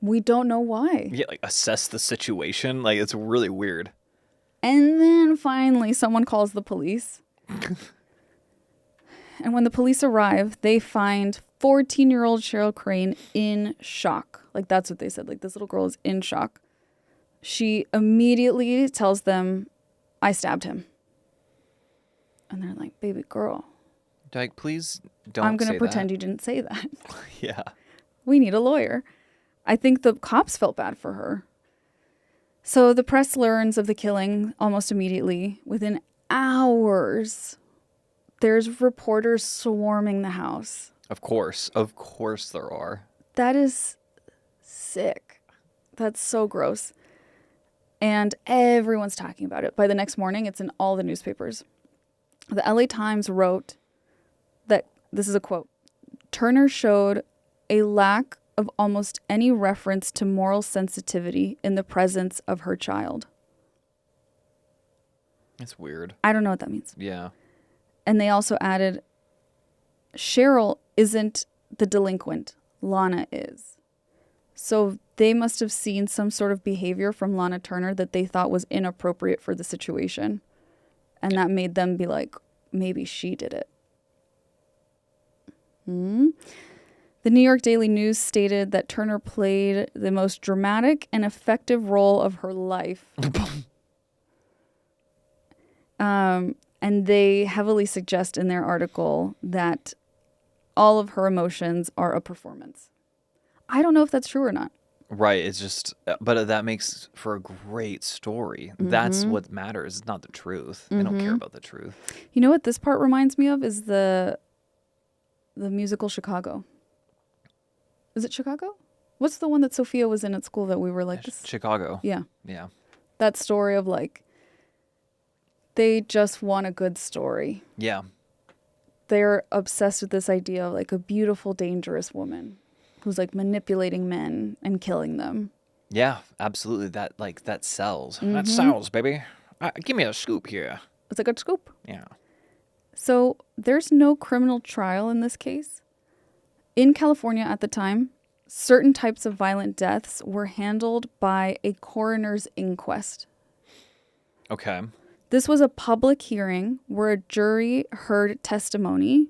Speaker 1: We don't know why.
Speaker 2: Yeah, like assess the situation. Like, it's really weird.
Speaker 1: And then finally someone calls the police. And when the police arrive, they find 14-year-old Cheryl Crane in shock. Like, that's what they said. Like, this little girl is in shock. She immediately tells them, I stabbed him. And they're like, baby girl.
Speaker 2: Like, please don't
Speaker 1: I'm going to pretend
Speaker 2: that.
Speaker 1: You didn't say that.
Speaker 2: Yeah.
Speaker 1: We need a lawyer. I think the cops felt bad for her. So the press learns of the killing almost immediately. Within hours, there's reporters swarming the house.
Speaker 2: Of course. Of course there are.
Speaker 1: That is sick. That's so gross. And everyone's talking about it. By the next morning, it's in all the newspapers. The LA Times wrote that, this is a quote, Turner showed a lack of almost any reference to moral sensitivity in the presence of her child.
Speaker 2: It's weird.
Speaker 1: I don't know what that means.
Speaker 2: Yeah.
Speaker 1: And they also added, Cheryl isn't the delinquent. Lana is. So they must have seen some sort of behavior from Lana Turner that they thought was inappropriate for the situation. And that made them be like, maybe she did it. The New York Daily News stated that Turner played the most dramatic and effective role of her life. And they heavily suggest in their article that all of her emotions are a performance. I don't know if that's true or not.
Speaker 2: Right. It's just, but that makes for a great story. Mm-hmm. That's what matters. It's not the truth. They don't care about the truth.
Speaker 1: You know what this part reminds me of is the musical Chicago. Is it Chicago? What's the one that Sophia was in at school that we were like this?
Speaker 2: Chicago.
Speaker 1: Yeah.
Speaker 2: Yeah.
Speaker 1: That story of like They just want a good story.
Speaker 2: Yeah.
Speaker 1: They're obsessed with this idea of like a beautiful, dangerous woman who's like manipulating men and killing them.
Speaker 2: Yeah, absolutely. That sells.
Speaker 1: Mm-hmm.
Speaker 2: That sells, baby. Give me a scoop here.
Speaker 1: It's a good scoop.
Speaker 2: Yeah.
Speaker 1: So there's no criminal trial in this case. In California at the time, certain types of violent deaths were handled by a coroner's inquest.
Speaker 2: Okay.
Speaker 1: This was a public hearing where a jury heard testimony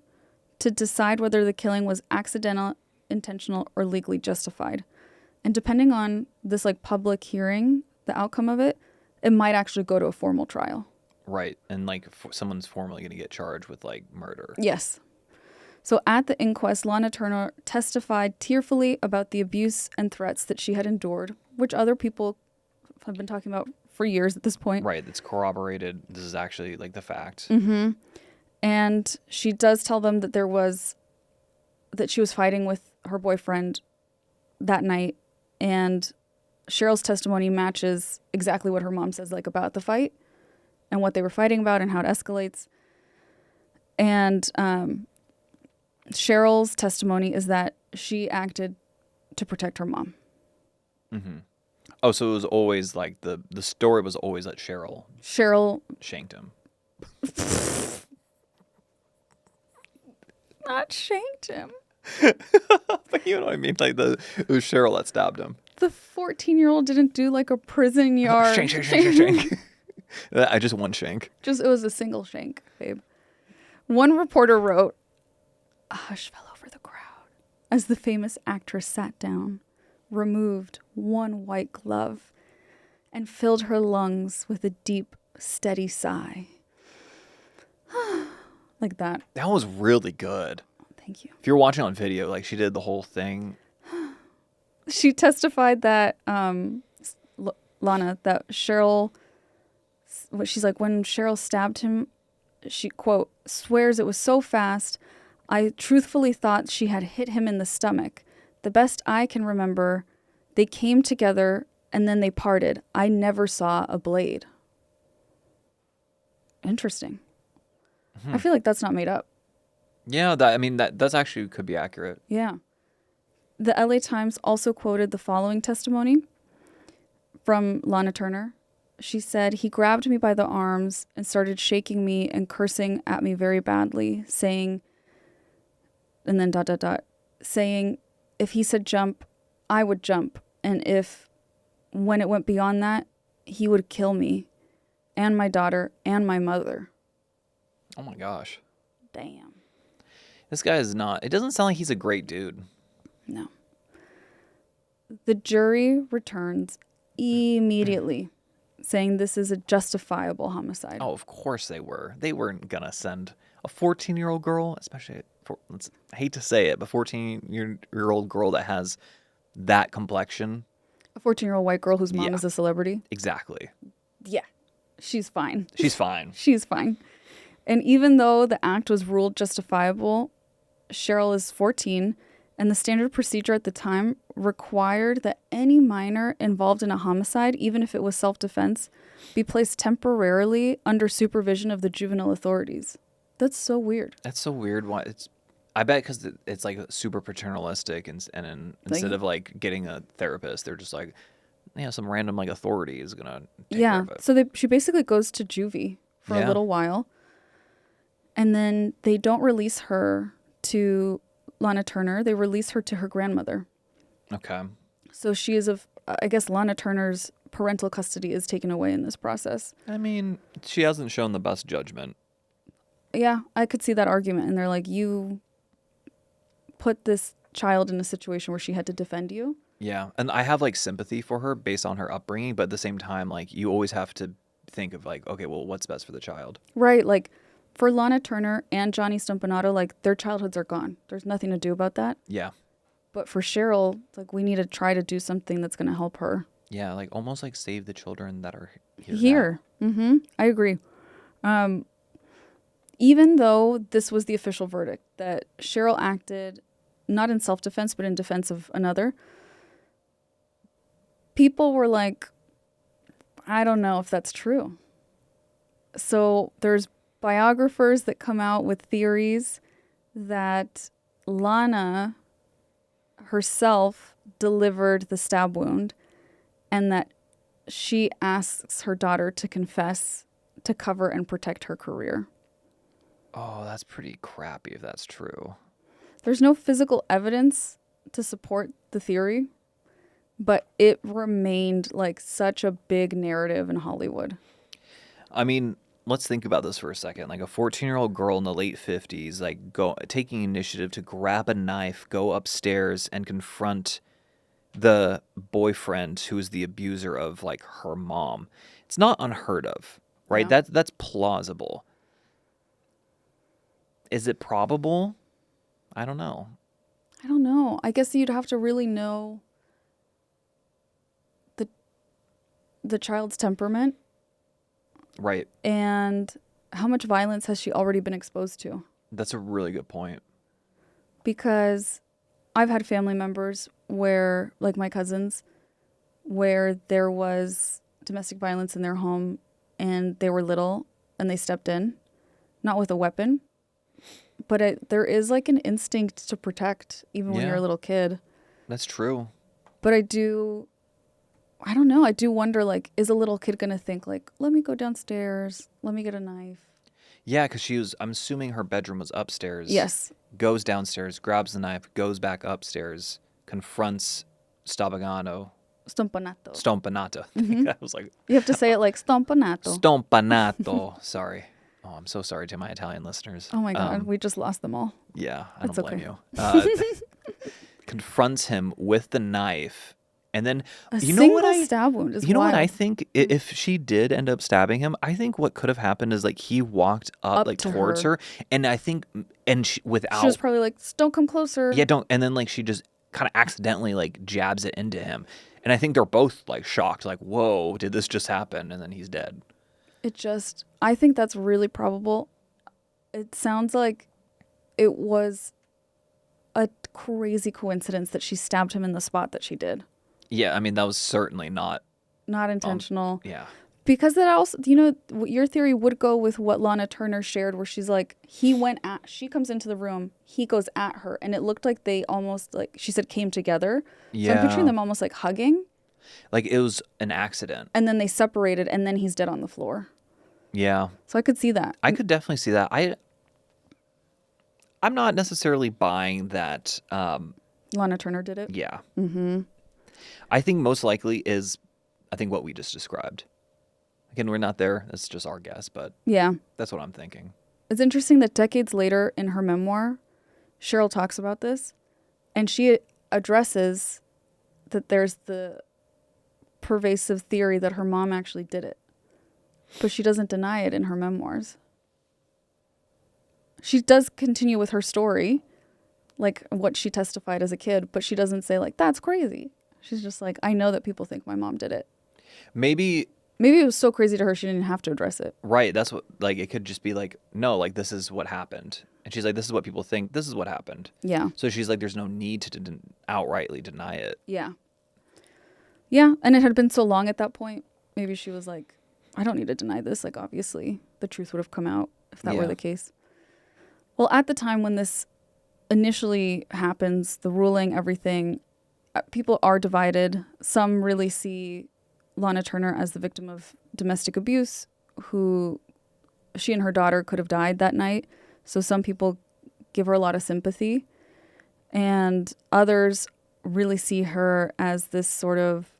Speaker 1: to decide whether the killing was accidental, intentional, or legally justified. And depending on this like public hearing, the outcome of it, it might actually go to a formal trial.
Speaker 2: Right. And like someone's formally going to get charged with like murder.
Speaker 1: Yes. So at the inquest, Lana Turner testified tearfully about the abuse and threats that she had endured, which other people have been talking about for years at this point.
Speaker 2: Right. It's corroborated. This is actually like the fact.
Speaker 1: Mm-hmm. And she does tell them that that she was fighting with her boyfriend that night. And Cheryl's testimony matches exactly what her mom says, like about the fight and what they were fighting about and how it escalates. And Cheryl's testimony is that she acted to protect her mom.
Speaker 2: Mm-hmm. Oh, so it was always like the story was always that Cheryl shanked him.
Speaker 1: Not shanked him.
Speaker 2: But you know what I mean? Like it was Cheryl that stabbed him.
Speaker 1: The 14-year-old didn't do like a prison yard.
Speaker 2: Shank. I just one shank.
Speaker 1: It was a single shank, babe. One reporter wrote, "A hush fell over the crowd as the famous actress sat down, removed one white glove, and filled her lungs with a deep, steady sigh." Like that.
Speaker 2: That was really good.
Speaker 1: Thank you.
Speaker 2: If you're watching on video, like she did the whole thing.
Speaker 1: She testified that, Lana, that Cheryl, she's like, when Cheryl stabbed him, she, quote, swears it was so fast, I truthfully thought she had hit him in the stomach. The best I can remember, they came together and then they parted. I never saw a blade. Interesting. I feel like that's not made up.
Speaker 2: Yeah, that's actually could be accurate.
Speaker 1: Yeah. The LA Times also quoted the following testimony from Lana Turner. She said, "He grabbed me by the arms and started shaking me and cursing at me very badly, saying, and then ... saying, if he said jump, I would jump. And when it went beyond that, he would kill me and my daughter and my mother."
Speaker 2: Oh my gosh.
Speaker 1: Damn.
Speaker 2: This guy is not, it doesn't sound like he's a great dude.
Speaker 1: No. The jury returns immediately, saying this is a justifiable homicide.
Speaker 2: Oh, of course they were. They weren't going to send a 14-year-old girl, especially, I hate to say it, but 14-year-old girl that has that complexion.
Speaker 1: A 14-year-old white girl whose mom is a celebrity.
Speaker 2: Exactly.
Speaker 1: Yeah. She's fine.
Speaker 2: She's fine.
Speaker 1: She's fine. And even though the act was ruled justifiable, Cheryl is 14, and the standard procedure at the time required that any minor involved in a homicide, even if it was self-defense, be placed temporarily under supervision of the juvenile authorities. That's so weird.
Speaker 2: That's so weird. Why I bet because it's like super paternalistic, and instead of like getting a therapist, they're just like, yeah, some random like authority is gonna take care of it.
Speaker 1: So she basically goes to juvie for a little while, and then they don't release her to Lana Turner. They release her to her grandmother.
Speaker 2: Okay.
Speaker 1: So she is I guess Lana Turner's parental custody is taken away in this process.
Speaker 2: I mean, she hasn't shown the best judgment.
Speaker 1: Yeah, I could see that argument. And they're like, you put this child in a situation where she had to defend you.
Speaker 2: Yeah. And I have like sympathy for her based on her upbringing. But at the same time, like you always have to think of like, okay, well, what's best for the child?
Speaker 1: Right. Like for Lana Turner and Johnny Stompanato, like their childhoods are gone. There's nothing to do about that.
Speaker 2: Yeah.
Speaker 1: But for Cheryl, like we need to try to do something that's going to help her.
Speaker 2: Yeah. Like almost like save the children that are
Speaker 1: here. Mm-hmm. I agree. Even though this was the official verdict that Cheryl acted not in self-defense, but in defense of another, people were like, I don't know if that's true. So there's biographers that come out with theories that Lana herself delivered the stab wound and that she asks her daughter to confess to cover and protect her career.
Speaker 2: Oh, that's pretty crappy if that's true.
Speaker 1: There's no physical evidence to support the theory, but it remained like such a big narrative in Hollywood.
Speaker 2: I mean, let's think about this for a second. Like a 14-year-old girl in the late 50s, like taking initiative to grab a knife, go upstairs and confront the boyfriend who is the abuser of like her mom. It's not unheard of, right?
Speaker 1: Yeah.
Speaker 2: That's plausible. Is it probable? I don't know.
Speaker 1: I guess you'd have to really know the child's temperament.
Speaker 2: Right.
Speaker 1: And how much violence has she already been exposed to?
Speaker 2: That's a really good point.
Speaker 1: Because I've had family members where, like my cousins, where there was domestic violence in their home and they were little and they stepped in, not with a weapon, but there is like an instinct to protect even when you're a little kid.
Speaker 2: That's true.
Speaker 1: But I don't know. I do wonder, like, is a little kid going to think, like, let me go downstairs, let me get a knife?
Speaker 2: Yeah, because I'm assuming her bedroom was upstairs.
Speaker 1: Yes.
Speaker 2: Goes downstairs, grabs the knife, goes back upstairs, confronts Stompanato.
Speaker 1: Mm-hmm.
Speaker 2: I was like...
Speaker 1: You have to say it like Stompanato.
Speaker 2: Stompanato. Sorry. Oh, I'm so sorry to my Italian listeners.
Speaker 1: Oh, my God. We just lost them all.
Speaker 2: Yeah, I don't
Speaker 1: That's
Speaker 2: blame
Speaker 1: okay.
Speaker 2: you. Confronts him with the knife. And then,
Speaker 1: stab wound is
Speaker 2: You know
Speaker 1: wild.
Speaker 2: what I think? If she did end up stabbing him, I think what could have happened is like he walked up like towards her, and I think, and she
Speaker 1: was probably like, don't come closer.
Speaker 2: Yeah, don't. And then like she just kind of accidentally like jabs it into him, and I think they're both like shocked, like, whoa, did this just happen? And then he's dead.
Speaker 1: I think that's really probable. It sounds like it was a crazy coincidence that she stabbed him in the spot that she did.
Speaker 2: Yeah, I mean, that was certainly not
Speaker 1: intentional.
Speaker 2: Yeah.
Speaker 1: Because that also, your theory would go with what Lana Turner shared, where she's like, she comes into the room, he goes at her, and it looked like they almost, like, she said, came together.
Speaker 2: Yeah.
Speaker 1: So I'm picturing them almost like hugging.
Speaker 2: Like it was an accident.
Speaker 1: And then they separated, and then he's dead on the floor.
Speaker 2: Yeah.
Speaker 1: So I could see that.
Speaker 2: I could definitely see that. I'm not necessarily buying that.
Speaker 1: Lana Turner did it?
Speaker 2: Yeah.
Speaker 1: Mm-hmm.
Speaker 2: I think most likely is, what we just described. Again, we're not there. That's just our guess, but
Speaker 1: yeah,
Speaker 2: that's what I'm thinking.
Speaker 1: It's interesting that decades later in her memoir, Cheryl talks about this, and she addresses that there's the pervasive theory that her mom actually did it. But she doesn't deny it in her memoirs. She does continue with her story, like what she testified as a kid, but she doesn't say, like, that's crazy. She's just like, I know that people think my mom did it. Maybe it was so crazy to her she didn't have to address it.
Speaker 2: Right. That's what, like, it could just be like, no, like, this is what happened. And she's like, this is what people think. This is what happened.
Speaker 1: Yeah.
Speaker 2: So she's like, there's no need to outrightly deny it.
Speaker 1: Yeah. Yeah. And it had been so long at that point. Maybe she was like, I don't need to deny this. Like, obviously, the truth would have come out if that were the case. Well, at the time when this initially happens, the ruling, everything, people are divided. Some really see Lana Turner as the victim of domestic abuse, who she and her daughter could have died that night. So some people give her a lot of sympathy. And others really see her as this sort of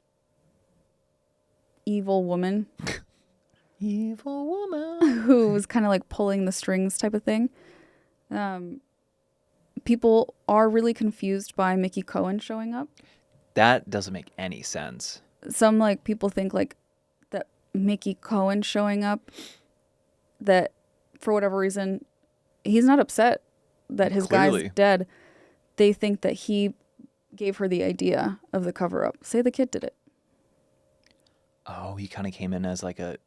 Speaker 1: evil woman.
Speaker 2: Evil woman.
Speaker 1: Who was kind of like pulling the strings type of thing. People are really confused by Mickey Cohen showing up.
Speaker 2: That doesn't make any sense.
Speaker 1: Some like people think like that Mickey Cohen showing up, that for whatever reason, he's not upset that his guy's dead. They think that he gave her the idea of the cover up. Say the kid did it.
Speaker 2: Oh, he kind of came in as like a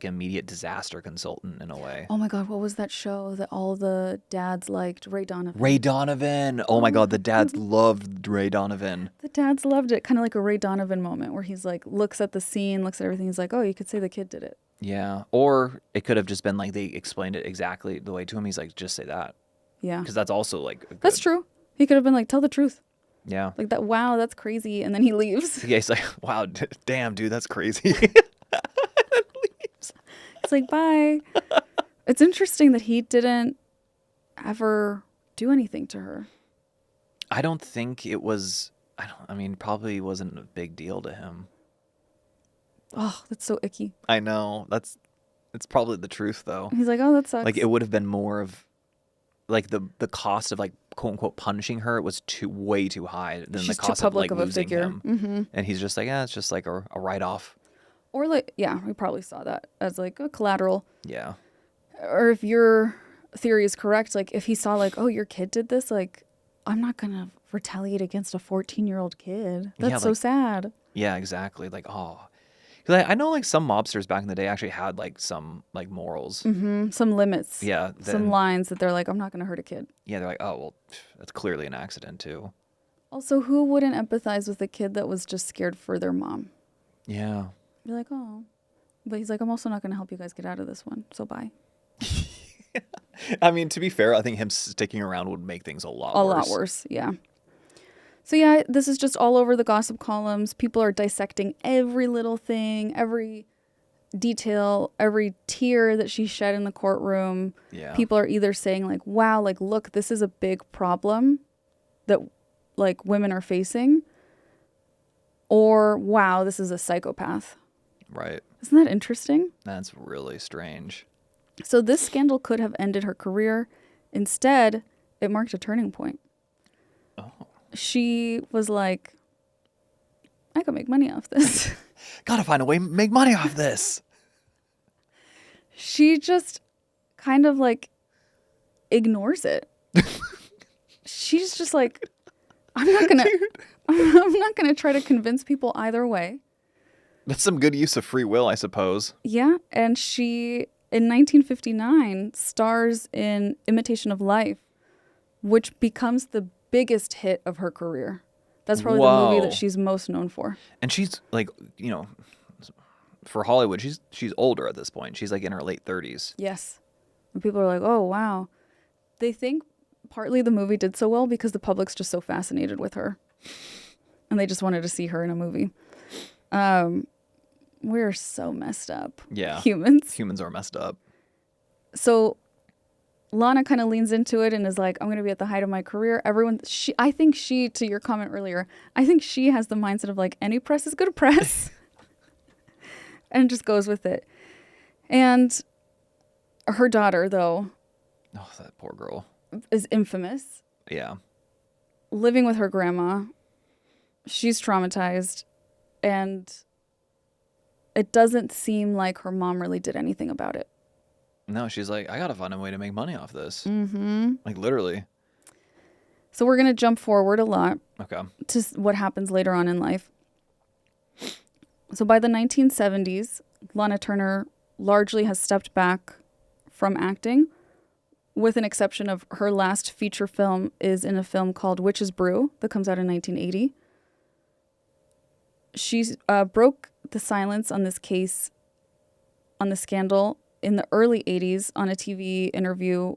Speaker 2: immediate disaster consultant in a way.
Speaker 1: Oh my God, what was that show that all the dads liked? Ray Donovan.
Speaker 2: Ray Donovan. Oh my God, the dads loved Ray Donovan.
Speaker 1: The dads loved it. Kind of like a Ray Donovan moment where he's like, looks at the scene, looks at everything. He's like, oh, you could say the kid did it.
Speaker 2: Yeah. Or it could have just been like they explained it exactly the way to him. He's like, just say that.
Speaker 1: Yeah.
Speaker 2: Because that's also like a good...
Speaker 1: That's true. He could have been like, tell the truth.
Speaker 2: Yeah.
Speaker 1: Like that, wow, that's crazy. And then he leaves.
Speaker 2: Yeah, he's like, wow, damn, dude, that's crazy.
Speaker 1: It's like, bye. It's interesting that he didn't ever do anything to her.
Speaker 2: I don't think it was, I mean, probably wasn't a big deal to him.
Speaker 1: Oh, that's so icky.
Speaker 2: I know. It's probably the truth, though.
Speaker 1: He's like, oh, that sucks.
Speaker 2: Like, it would have been more of, like, the cost of, like, quote unquote punishing her was way too high than
Speaker 1: She's
Speaker 2: the cost
Speaker 1: too
Speaker 2: of, like,
Speaker 1: public of a
Speaker 2: losing
Speaker 1: figure.
Speaker 2: him.
Speaker 1: Mm-hmm.
Speaker 2: And he's just like, yeah, it's just like a write-off.
Speaker 1: Or like, yeah, we probably saw that as like a collateral.
Speaker 2: Yeah.
Speaker 1: Or if your theory is correct, like if he saw like, oh, your kid did this, like, I'm not going to retaliate against a 14-year-old kid. That's
Speaker 2: Yeah,
Speaker 1: so
Speaker 2: like,
Speaker 1: sad.
Speaker 2: Yeah, exactly. Like, oh. 'Cause I know, like, some mobsters back in the day actually had, like, some, like, morals.
Speaker 1: Mm-hmm. Some limits.
Speaker 2: Yeah.
Speaker 1: Some lines that they're like, I'm not going to hurt a kid.
Speaker 2: Yeah, they're like, oh, well, that's clearly an accident, too.
Speaker 1: Also, who wouldn't empathize with a kid that was just scared for their mom?
Speaker 2: Yeah.
Speaker 1: Be like, oh. But he's like, I'm also not going to help you guys get out of this one. So bye.
Speaker 2: I mean, to be fair, I think him sticking around would make things a lot
Speaker 1: A
Speaker 2: worse.
Speaker 1: lot worse, yeah. So yeah, this is just all over the gossip columns. People are dissecting every little thing, every detail, every tear that she shed in the courtroom.
Speaker 2: Yeah.
Speaker 1: People are either saying like, wow, like, look, this is a big problem that like women are facing. Or, wow, this is a psychopath.
Speaker 2: Right.
Speaker 1: Isn't that interesting?
Speaker 2: That's really strange.
Speaker 1: So this scandal could have ended her career. Instead, it marked a turning point.
Speaker 2: Oh.
Speaker 1: She was like, I could make money off this.
Speaker 2: Gotta find a way to make money off this.
Speaker 1: She just kind of like ignores it. She's just like, I'm not gonna try to convince people either way.
Speaker 2: That's some good use of free will, I suppose.
Speaker 1: Yeah, and she in 1959 stars in Imitation of Life, which becomes the biggest hit of her career. That's probably the movie that she's most known for.
Speaker 2: And she's like, you know, for Hollywood, she's older at this point. She's like in her late 30s.
Speaker 1: Yes. And people are like, oh, wow. They think partly the movie did so well because the public's just so fascinated with her. And they just wanted to see her in a movie. We're so messed up.
Speaker 2: Yeah.
Speaker 1: Humans
Speaker 2: are messed up.
Speaker 1: So Lana kind of leans into it and is like, I'm going to be at the height of my career. I think she, to your comment earlier, I think she has the mindset of like, any press is good press. And just goes with it. And her daughter, though.
Speaker 2: Oh, that poor girl.
Speaker 1: Is infamous.
Speaker 2: Yeah.
Speaker 1: Living with her grandma. She's traumatized. And it doesn't seem like her mom really did anything about it.
Speaker 2: No, she's like, I gotta find a way to make money off this.
Speaker 1: Mm-hmm.
Speaker 2: Like, literally.
Speaker 1: So we're going to jump forward a lot.
Speaker 2: Okay.
Speaker 1: To what happens later on in life. So by the 1970s, Lana Turner largely has stepped back from acting, with an exception of her last feature film is in a film called Witch's Brew that comes out in 1980. She broke the silence on this case, on the scandal, in the early 80s on a TV interview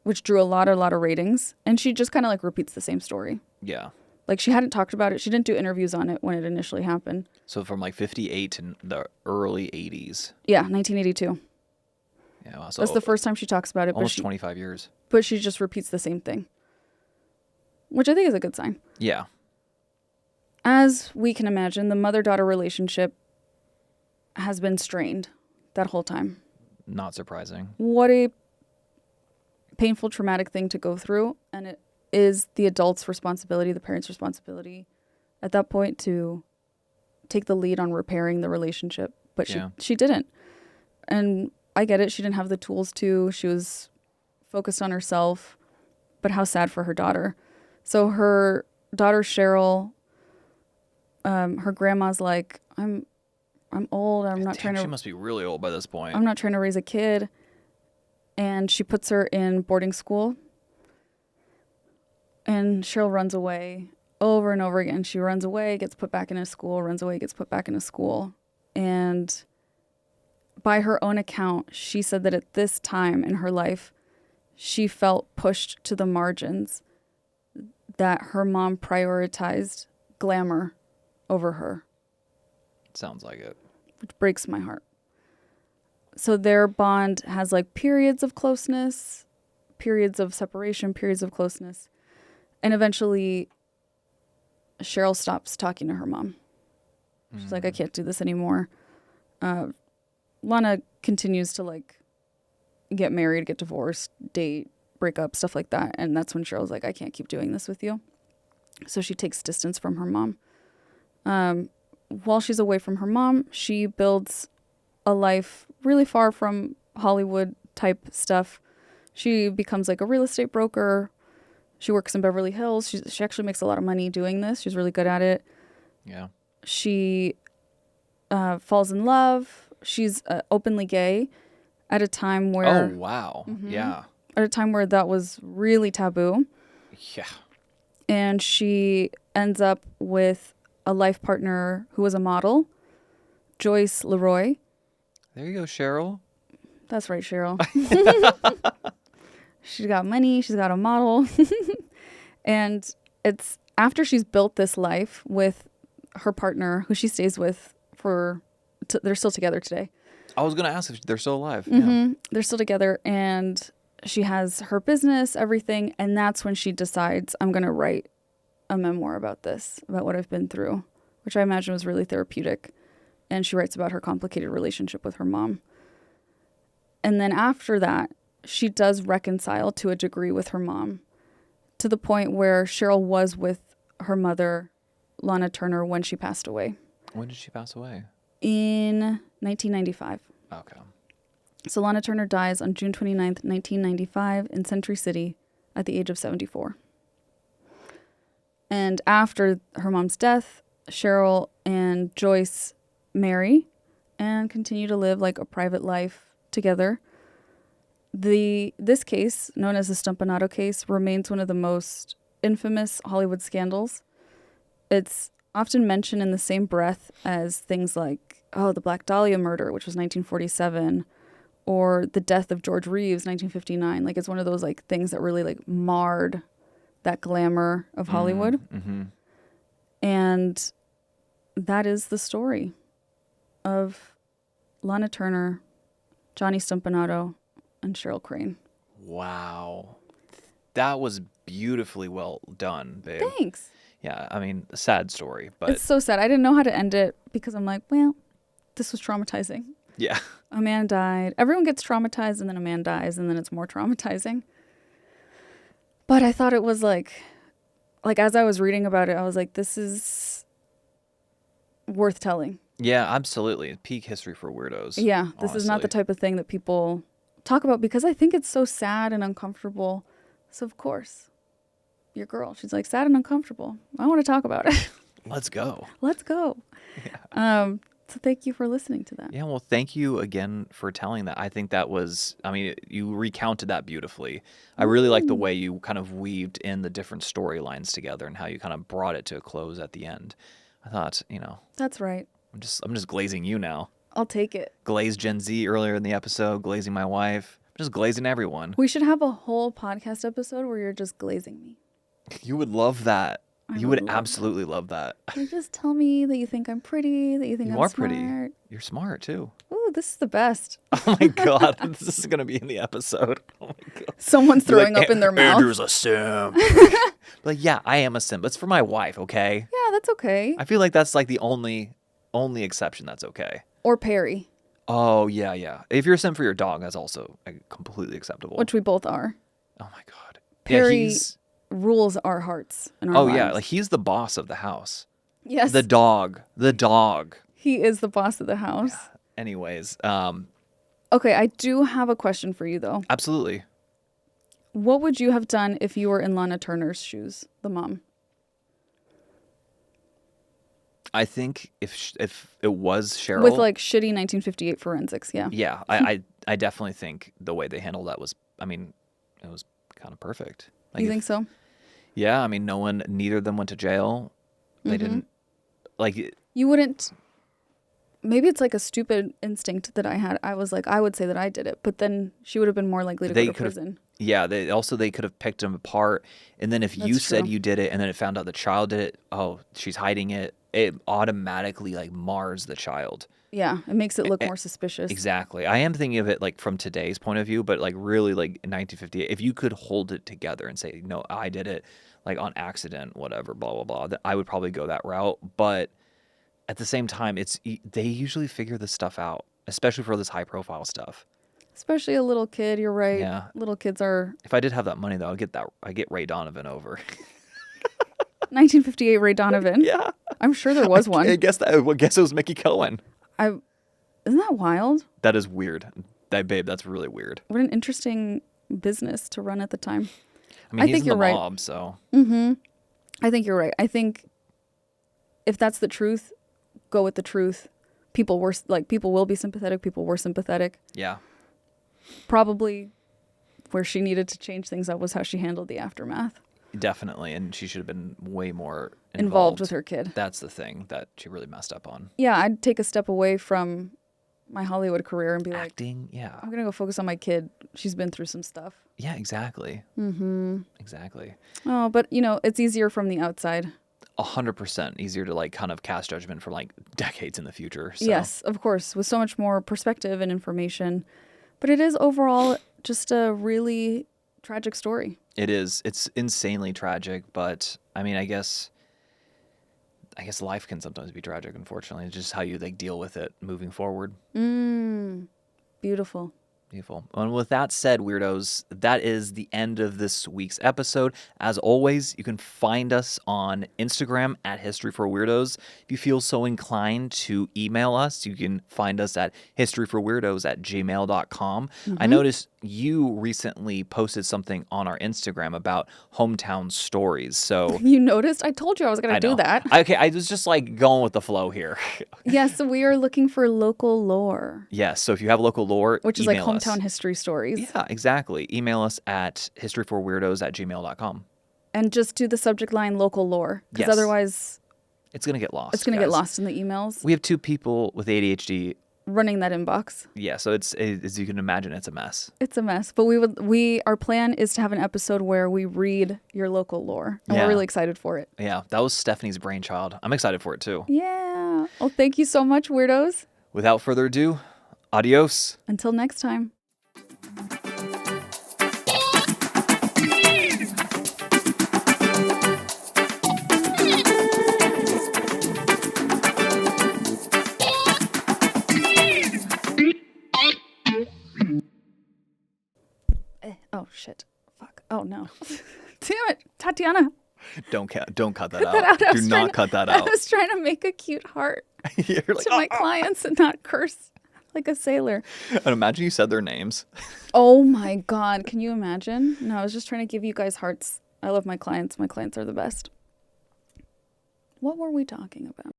Speaker 1: which drew a lot of ratings. And she just kind of like repeats the same story.
Speaker 2: Yeah.
Speaker 1: Like she hadn't talked about it. She didn't do interviews on it when it initially happened.
Speaker 2: So from like 58 to the early 80s.
Speaker 1: Yeah, 1982.
Speaker 2: Yeah, wow. So
Speaker 1: that's the first time she talks about it.
Speaker 2: Almost 25 years.
Speaker 1: But she just repeats the same thing, which I think is a good sign.
Speaker 2: Yeah.
Speaker 1: As we can imagine, the mother-daughter relationship has been strained that whole time.
Speaker 2: Not surprising.
Speaker 1: What a painful, traumatic thing to go through. And it is the adult's responsibility, the parent's responsibility at that point to take the lead on repairing the relationship. But she didn't. And I get it. She didn't have the tools to. She was focused on herself. But how sad for her daughter. So her daughter, Cheryl, her grandma's like, I'm old. I'm not trying to.
Speaker 2: She must be really old by this point.
Speaker 1: I'm not trying to raise a kid. And she puts her in boarding school. And Cheryl runs away over and over again. She runs away, gets put back in a school, runs away, gets put back in a school. And by her own account, she said that at this time in her life, she felt pushed to the margins, that her mom prioritized glamour over her.
Speaker 2: Sounds like it.
Speaker 1: Which breaks my heart. So their bond has like periods of closeness, periods of separation, periods of closeness. And eventually, Cheryl stops talking to her mom. She's like, I can't do this anymore. Lana continues to like get married, get divorced, date, break up, stuff like that. And that's when Cheryl's like, I can't keep doing this with you. So she takes distance from her mom. While she's away from her mom, she builds a life really far from Hollywood type stuff. She becomes like a real estate broker. She works in Beverly Hills. She actually makes a lot of money doing this. She's really good at it.
Speaker 2: Yeah.
Speaker 1: She falls in love. She's openly gay at a time where...
Speaker 2: Oh, wow. Yeah.
Speaker 1: At a time where that was really taboo.
Speaker 2: Yeah.
Speaker 1: And she ends up with a life partner who was a model, Joyce Leroy.
Speaker 2: There you go, Cheryl.
Speaker 1: That's right, Cheryl. She's got money. She's got a model. And it's after she's built this life with her partner, who she stays with they're still together today.
Speaker 2: I was going to ask if they're still alive.
Speaker 1: Yeah. They're still together, and she has her business, everything. And that's when she decides, I'm going to write a memoir about this, about what I've been through, which I imagine was really therapeutic. And she writes about her complicated relationship with her mom. And then after that, she does reconcile to a degree with her mom, to the point where Cheryl was with her mother, Lana Turner, when she passed away.
Speaker 2: When did she pass away?
Speaker 1: In 1995.
Speaker 2: Okay.
Speaker 1: So Lana Turner dies on June 29th, 1995 in Century City at the age of 74. And after her mom's death, Cheryl and Joyce marry and continue to live like a private life together. This case, known as the Stompanato case, remains one of the most infamous Hollywood scandals. It's often mentioned in the same breath as things like, the Black Dahlia murder, which was 1947, or the death of George Reeves, 1959. Like, it's one of those like things that really like marred that glamour of Hollywood.
Speaker 2: Mm-hmm.
Speaker 1: And that is the story of Lana Turner, Johnny Stompanato, and Cheryl Crane.
Speaker 2: Wow. That was beautifully well done, babe.
Speaker 1: Thanks.
Speaker 2: Yeah, I mean, a sad story, but...
Speaker 1: It's so sad. I didn't know how to end it because I'm like, well, this was traumatizing.
Speaker 2: Yeah.
Speaker 1: A man died. Everyone gets traumatized, and then a man dies, and then it's more traumatizing. But I thought it was like as I was reading about it, I was like, this is worth telling.
Speaker 2: Yeah, absolutely. Peak History for Weirdos.
Speaker 1: Yeah, this is not the type of thing that people talk about because I think it's so sad and uncomfortable. So, of course, your girl, she's like, sad and uncomfortable. I want to talk about it.
Speaker 2: Let's go.
Speaker 1: Let's go. Yeah. So thank you for listening to that.
Speaker 2: Yeah, well, thank you again for telling that. I think that was, I mean, you recounted that beautifully. I really like the way you kind of weaved in the different storylines together and how you kind of brought it to a close at the end. I thought,
Speaker 1: That's right.
Speaker 2: I'm just glazing you now.
Speaker 1: I'll take it.
Speaker 2: Glazed Gen Z earlier in the episode, glazing my wife. I'm just glazing everyone.
Speaker 1: We should have a whole podcast episode where you're just glazing me.
Speaker 2: You would love that. You would
Speaker 1: love
Speaker 2: absolutely love that.
Speaker 1: You just tell me that you think I'm pretty, that you think I'm smart.
Speaker 2: You are pretty. You're smart, too.
Speaker 1: Ooh, this is the best.
Speaker 2: Oh, my God. This is going to be in the episode. Oh, my God.
Speaker 1: Someone's throwing up in their mouth.
Speaker 2: Andrew's a simp. Like, yeah, I am a simp. It's for my wife, okay?
Speaker 1: Yeah, that's okay.
Speaker 2: I feel like that's like the only exception that's okay.
Speaker 1: Or Perry.
Speaker 2: Oh, yeah. If you're a simp for your dog, that's also completely acceptable.
Speaker 1: Which we both are.
Speaker 2: Oh, my God.
Speaker 1: Perry...
Speaker 2: Yeah,
Speaker 1: rules our hearts and our lives.
Speaker 2: Yeah, like he's the boss of the house.
Speaker 1: Yes.
Speaker 2: The dog.
Speaker 1: He is the boss of the house.
Speaker 2: Yeah. Anyways,
Speaker 1: okay, I do have a question for you though.
Speaker 2: Absolutely.
Speaker 1: What would you have done if you were in Lana Turner's shoes, the mom?
Speaker 2: I think if it was Cheryl
Speaker 1: with like shitty 1958 forensics, yeah.
Speaker 2: Yeah, I definitely think the way they handled that was, I mean, it was kind of perfect. Like
Speaker 1: you think so?
Speaker 2: Yeah, I mean, neither of them went to jail. They didn't, like...
Speaker 1: You wouldn't maybe it's like a stupid instinct that I had. I was like, I would say that I did it, but then she would have been more likely to go to prison.
Speaker 2: Yeah, they could have picked them apart. And then if you said you did it and then it found out the child did it, oh, she's hiding it, it automatically like mars the child.
Speaker 1: Yeah, it makes it look more suspicious.
Speaker 2: Exactly. I am thinking of it like from today's point of view, but like really like in 1958, if you could hold it together and say, no, I did it like on accident, whatever, blah, blah, blah, I would probably go that route. But at the same time, they usually figure this stuff out, especially for this high profile stuff.
Speaker 1: Especially a little kid, you're right.
Speaker 2: Yeah.
Speaker 1: Little kids are...
Speaker 2: If I did have that money, though, I'd get Ray Donovan over.
Speaker 1: 1958 Ray Donovan?
Speaker 2: Yeah.
Speaker 1: I'm sure there was one.
Speaker 2: I guess it was Mickey Cohen.
Speaker 1: Isn't that wild?
Speaker 2: That is weird. Babe, that's really weird.
Speaker 1: What an interesting business to run at the time.
Speaker 2: I mean, he's in the mob, so...
Speaker 1: Mm-hmm. I think you're right. I think if that's the truth, go with the truth. People will be sympathetic. People were sympathetic.
Speaker 2: Yeah.
Speaker 1: Probably where she needed to change things up was how she handled the aftermath.
Speaker 2: Definitely, and she should have been way more
Speaker 1: involved with her kid.
Speaker 2: That's the thing that she really messed up on.
Speaker 1: Yeah, I'd take a step away from my Hollywood career and be
Speaker 2: acting. Yeah,
Speaker 1: I'm gonna go focus on my kid. She's been through some stuff.
Speaker 2: Yeah, exactly. Exactly.
Speaker 1: Oh, but it's easier from the outside.
Speaker 2: 100% easier to like kind of cast judgment for like decades in the future. So.
Speaker 1: Yes, of course, with so much more perspective and information. But it is overall just a really tragic story.
Speaker 2: It is. It's insanely tragic, but I mean, I guess life can sometimes be tragic, unfortunately. It's just how you like deal with it moving forward.
Speaker 1: Beautiful.
Speaker 2: Beautiful. And with that said, weirdos, that is the end of this week's episode. As always, you can find us on Instagram at History For Weirdos. If you feel so inclined to email us, you can find us at historyforweirdos@gmail.com. I noticed you recently posted something on our Instagram about hometown stories. So
Speaker 1: you noticed? I told you I was going to do that.
Speaker 2: Okay, I was just like going with the flow here.
Speaker 1: Yes, we are looking for local lore.
Speaker 2: Yes, so if you have local lore,
Speaker 1: which is like hometown history stories.
Speaker 2: Yeah, exactly. Email us at historyforweirdos@gmail.com.
Speaker 1: And just do the subject line local lore, because otherwise
Speaker 2: it's going to get lost.
Speaker 1: It's going to get lost in the emails.
Speaker 2: We have 2 people with ADHD
Speaker 1: running that inbox.
Speaker 2: Yeah, so it's as you can imagine, it's a mess.
Speaker 1: It's a mess, but our plan is to have an episode where we read your local lore, and we're really excited for it.
Speaker 2: Yeah, that was Stephanie's brainchild. I'm excited for it too.
Speaker 1: Yeah. Well, thank you so much, weirdos.
Speaker 2: Without further ado, adios.
Speaker 1: Until next time. Oh shit! Fuck! Oh no! Damn it, Tatiana!
Speaker 2: Don't cut that out. Do not cut that out.
Speaker 1: I was trying to make a cute heart
Speaker 2: to
Speaker 1: my clients and not curse like a sailor.
Speaker 2: And imagine you said their names.
Speaker 1: Oh my god! Can you imagine? No, I was just trying to give you guys hearts. I love my clients. My clients are the best. What were we talking about?